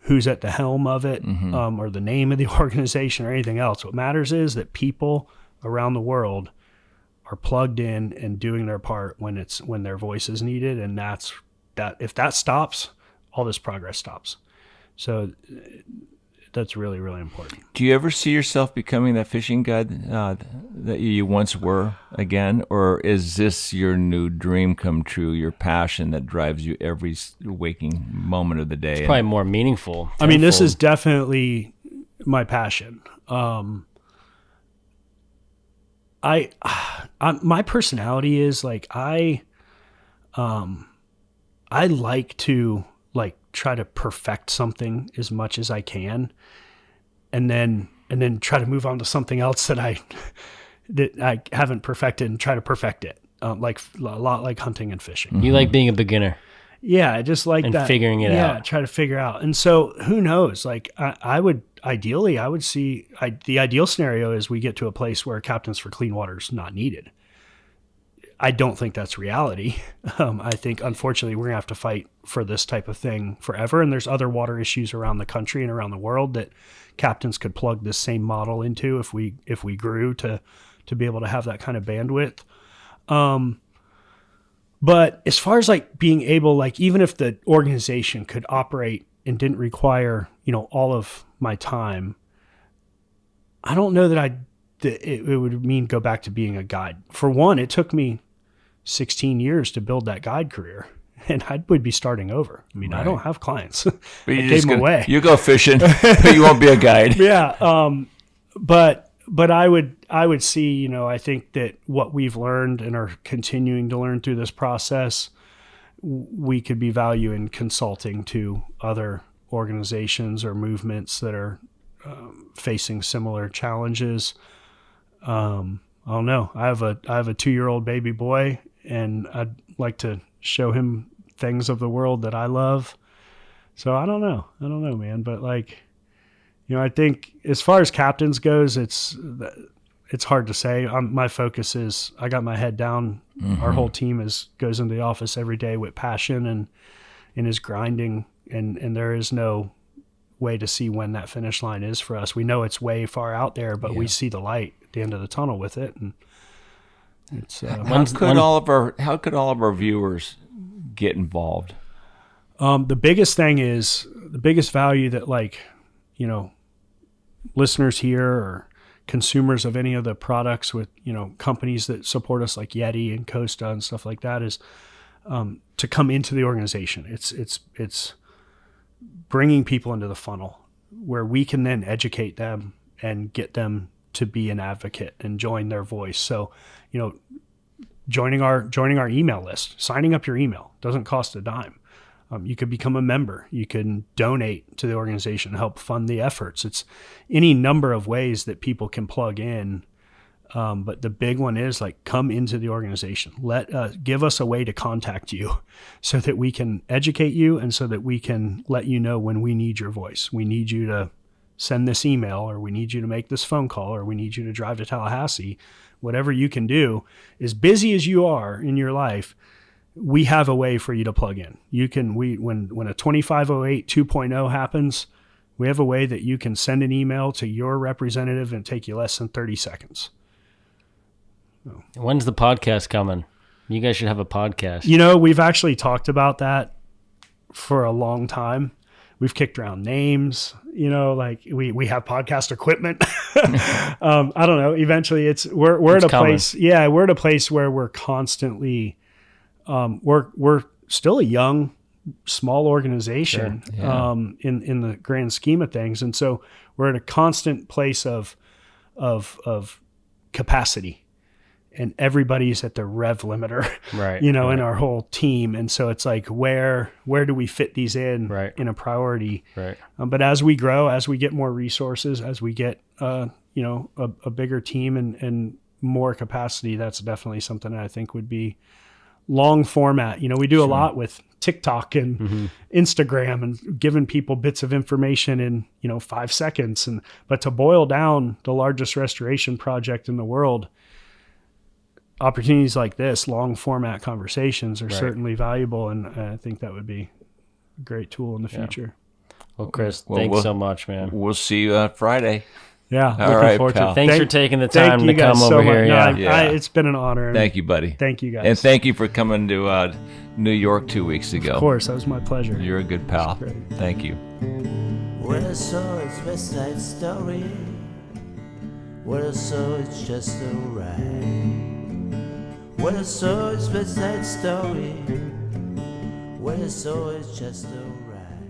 who's at the helm of it, mm-hmm. Or the name of the organization or anything else. What matters is that people around the world are plugged in and doing their part when their voice is needed. And if that stops, all this progress stops. So that's really, really important. Do you ever see yourself becoming that fishing guide that you once were again? Or is this your new dream come true, your passion that drives you every waking moment of the day? It's probably more meaningful. I mean, this is definitely my passion. My personality is like, I like to like try to perfect something as much as I can, and then try to move on to something else that I haven't perfected and try to perfect it. Like a lot like hunting and fishing. You like being a beginner. Yeah, I just like and that. Figuring it out. Yeah, try to figure out. And so who knows? Like I would see the ideal scenario is we get to a place where captains for clean water is not needed. I don't think that's reality. I think unfortunately we're gonna have to fight for this type of thing forever. And there's other water issues around the country and around the world that captains could plug this same model into if we grew to be able to have that kind of bandwidth. But as far as like being able, like even if the organization could operate and didn't require, all of my time, I don't know that it would mean go back to being a guide. For one, it took me 16 years to build that guide career, and I would be starting over. I mean, right. I don't have clients. But I gave them away. You go fishing, but you won't be a guide. Yeah. But I would see, I think that what we've learned and are continuing to learn through this process, we could be value in consulting to other organizations or movements that are facing similar challenges. I don't know. I have a 2-year-old baby boy, and I'd like to show him things of the world that I love. So I don't know, man. But like, I think as far as captains goes, it's hard to say. My focus is I got my head down. Mm-hmm. Our whole team goes into the office every day with passion and is grinding, and there is no way to see when that finish line is for us. We know it's way far out there, but we see the light at the end of the tunnel with it. And it's how could all of our viewers get involved? The biggest thing is the biggest value that listeners here or consumers of any of the products with, companies that support us like Yeti and Costa and stuff like that is to come into the organization. It's bringing people into the funnel where we can then educate them and get them to be an advocate and join their voice. So, joining our email list, signing up your email doesn't cost a dime. You could become a member. You can donate to the organization, help fund the efforts. It's any number of ways that people can plug in. But the big one is like, come into the organization. Give us a way to contact you so that we can educate you and so that we can let you know when we need your voice. We need you to send this email, or we need you to make this phone call, or we need you to drive to Tallahassee. Whatever you can do, as busy as you are in your life, we have a way for you to plug in. When a 2508 2.0 happens, we have a way that you can send an email to your representative and take you less than 30 seconds. When's the podcast coming? You guys should have a podcast. We've actually talked about that for a long time. We've kicked around names, like we have podcast equipment. I don't know. Eventually we're at a place. Yeah. We're at a place where we're constantly, we're still a young, small organization, sure. Yeah. In the grand scheme of things. And so we're at a constant place of capacity, and everybody's at the rev limiter, right, in our whole team. And so it's like, where do we fit these in, right, in a priority? Right. But as we grow, as we get more resources, as we get, a bigger team and more capacity, that's definitely something that I think would be long format. We do a lot with TikTok and Instagram and giving people bits of information in, 5 seconds. But to boil down the largest restoration project in the world, opportunities like this, long format conversations are certainly valuable. And I think that would be a great tool in the future. Well, Chris, thanks so much, man. We'll see you Friday. Yeah. All right, pal. Thanks for taking the time to come over here. It's been an honor. Thank you, buddy. Thank you, guys. And thank you for coming to New York 2 weeks ago. Of course. That was my pleasure. You're a good pal. Thank you. When I saw it's West Side Story, when I saw it's just alright. When I saw it's West Side Story, when I saw it's just alright.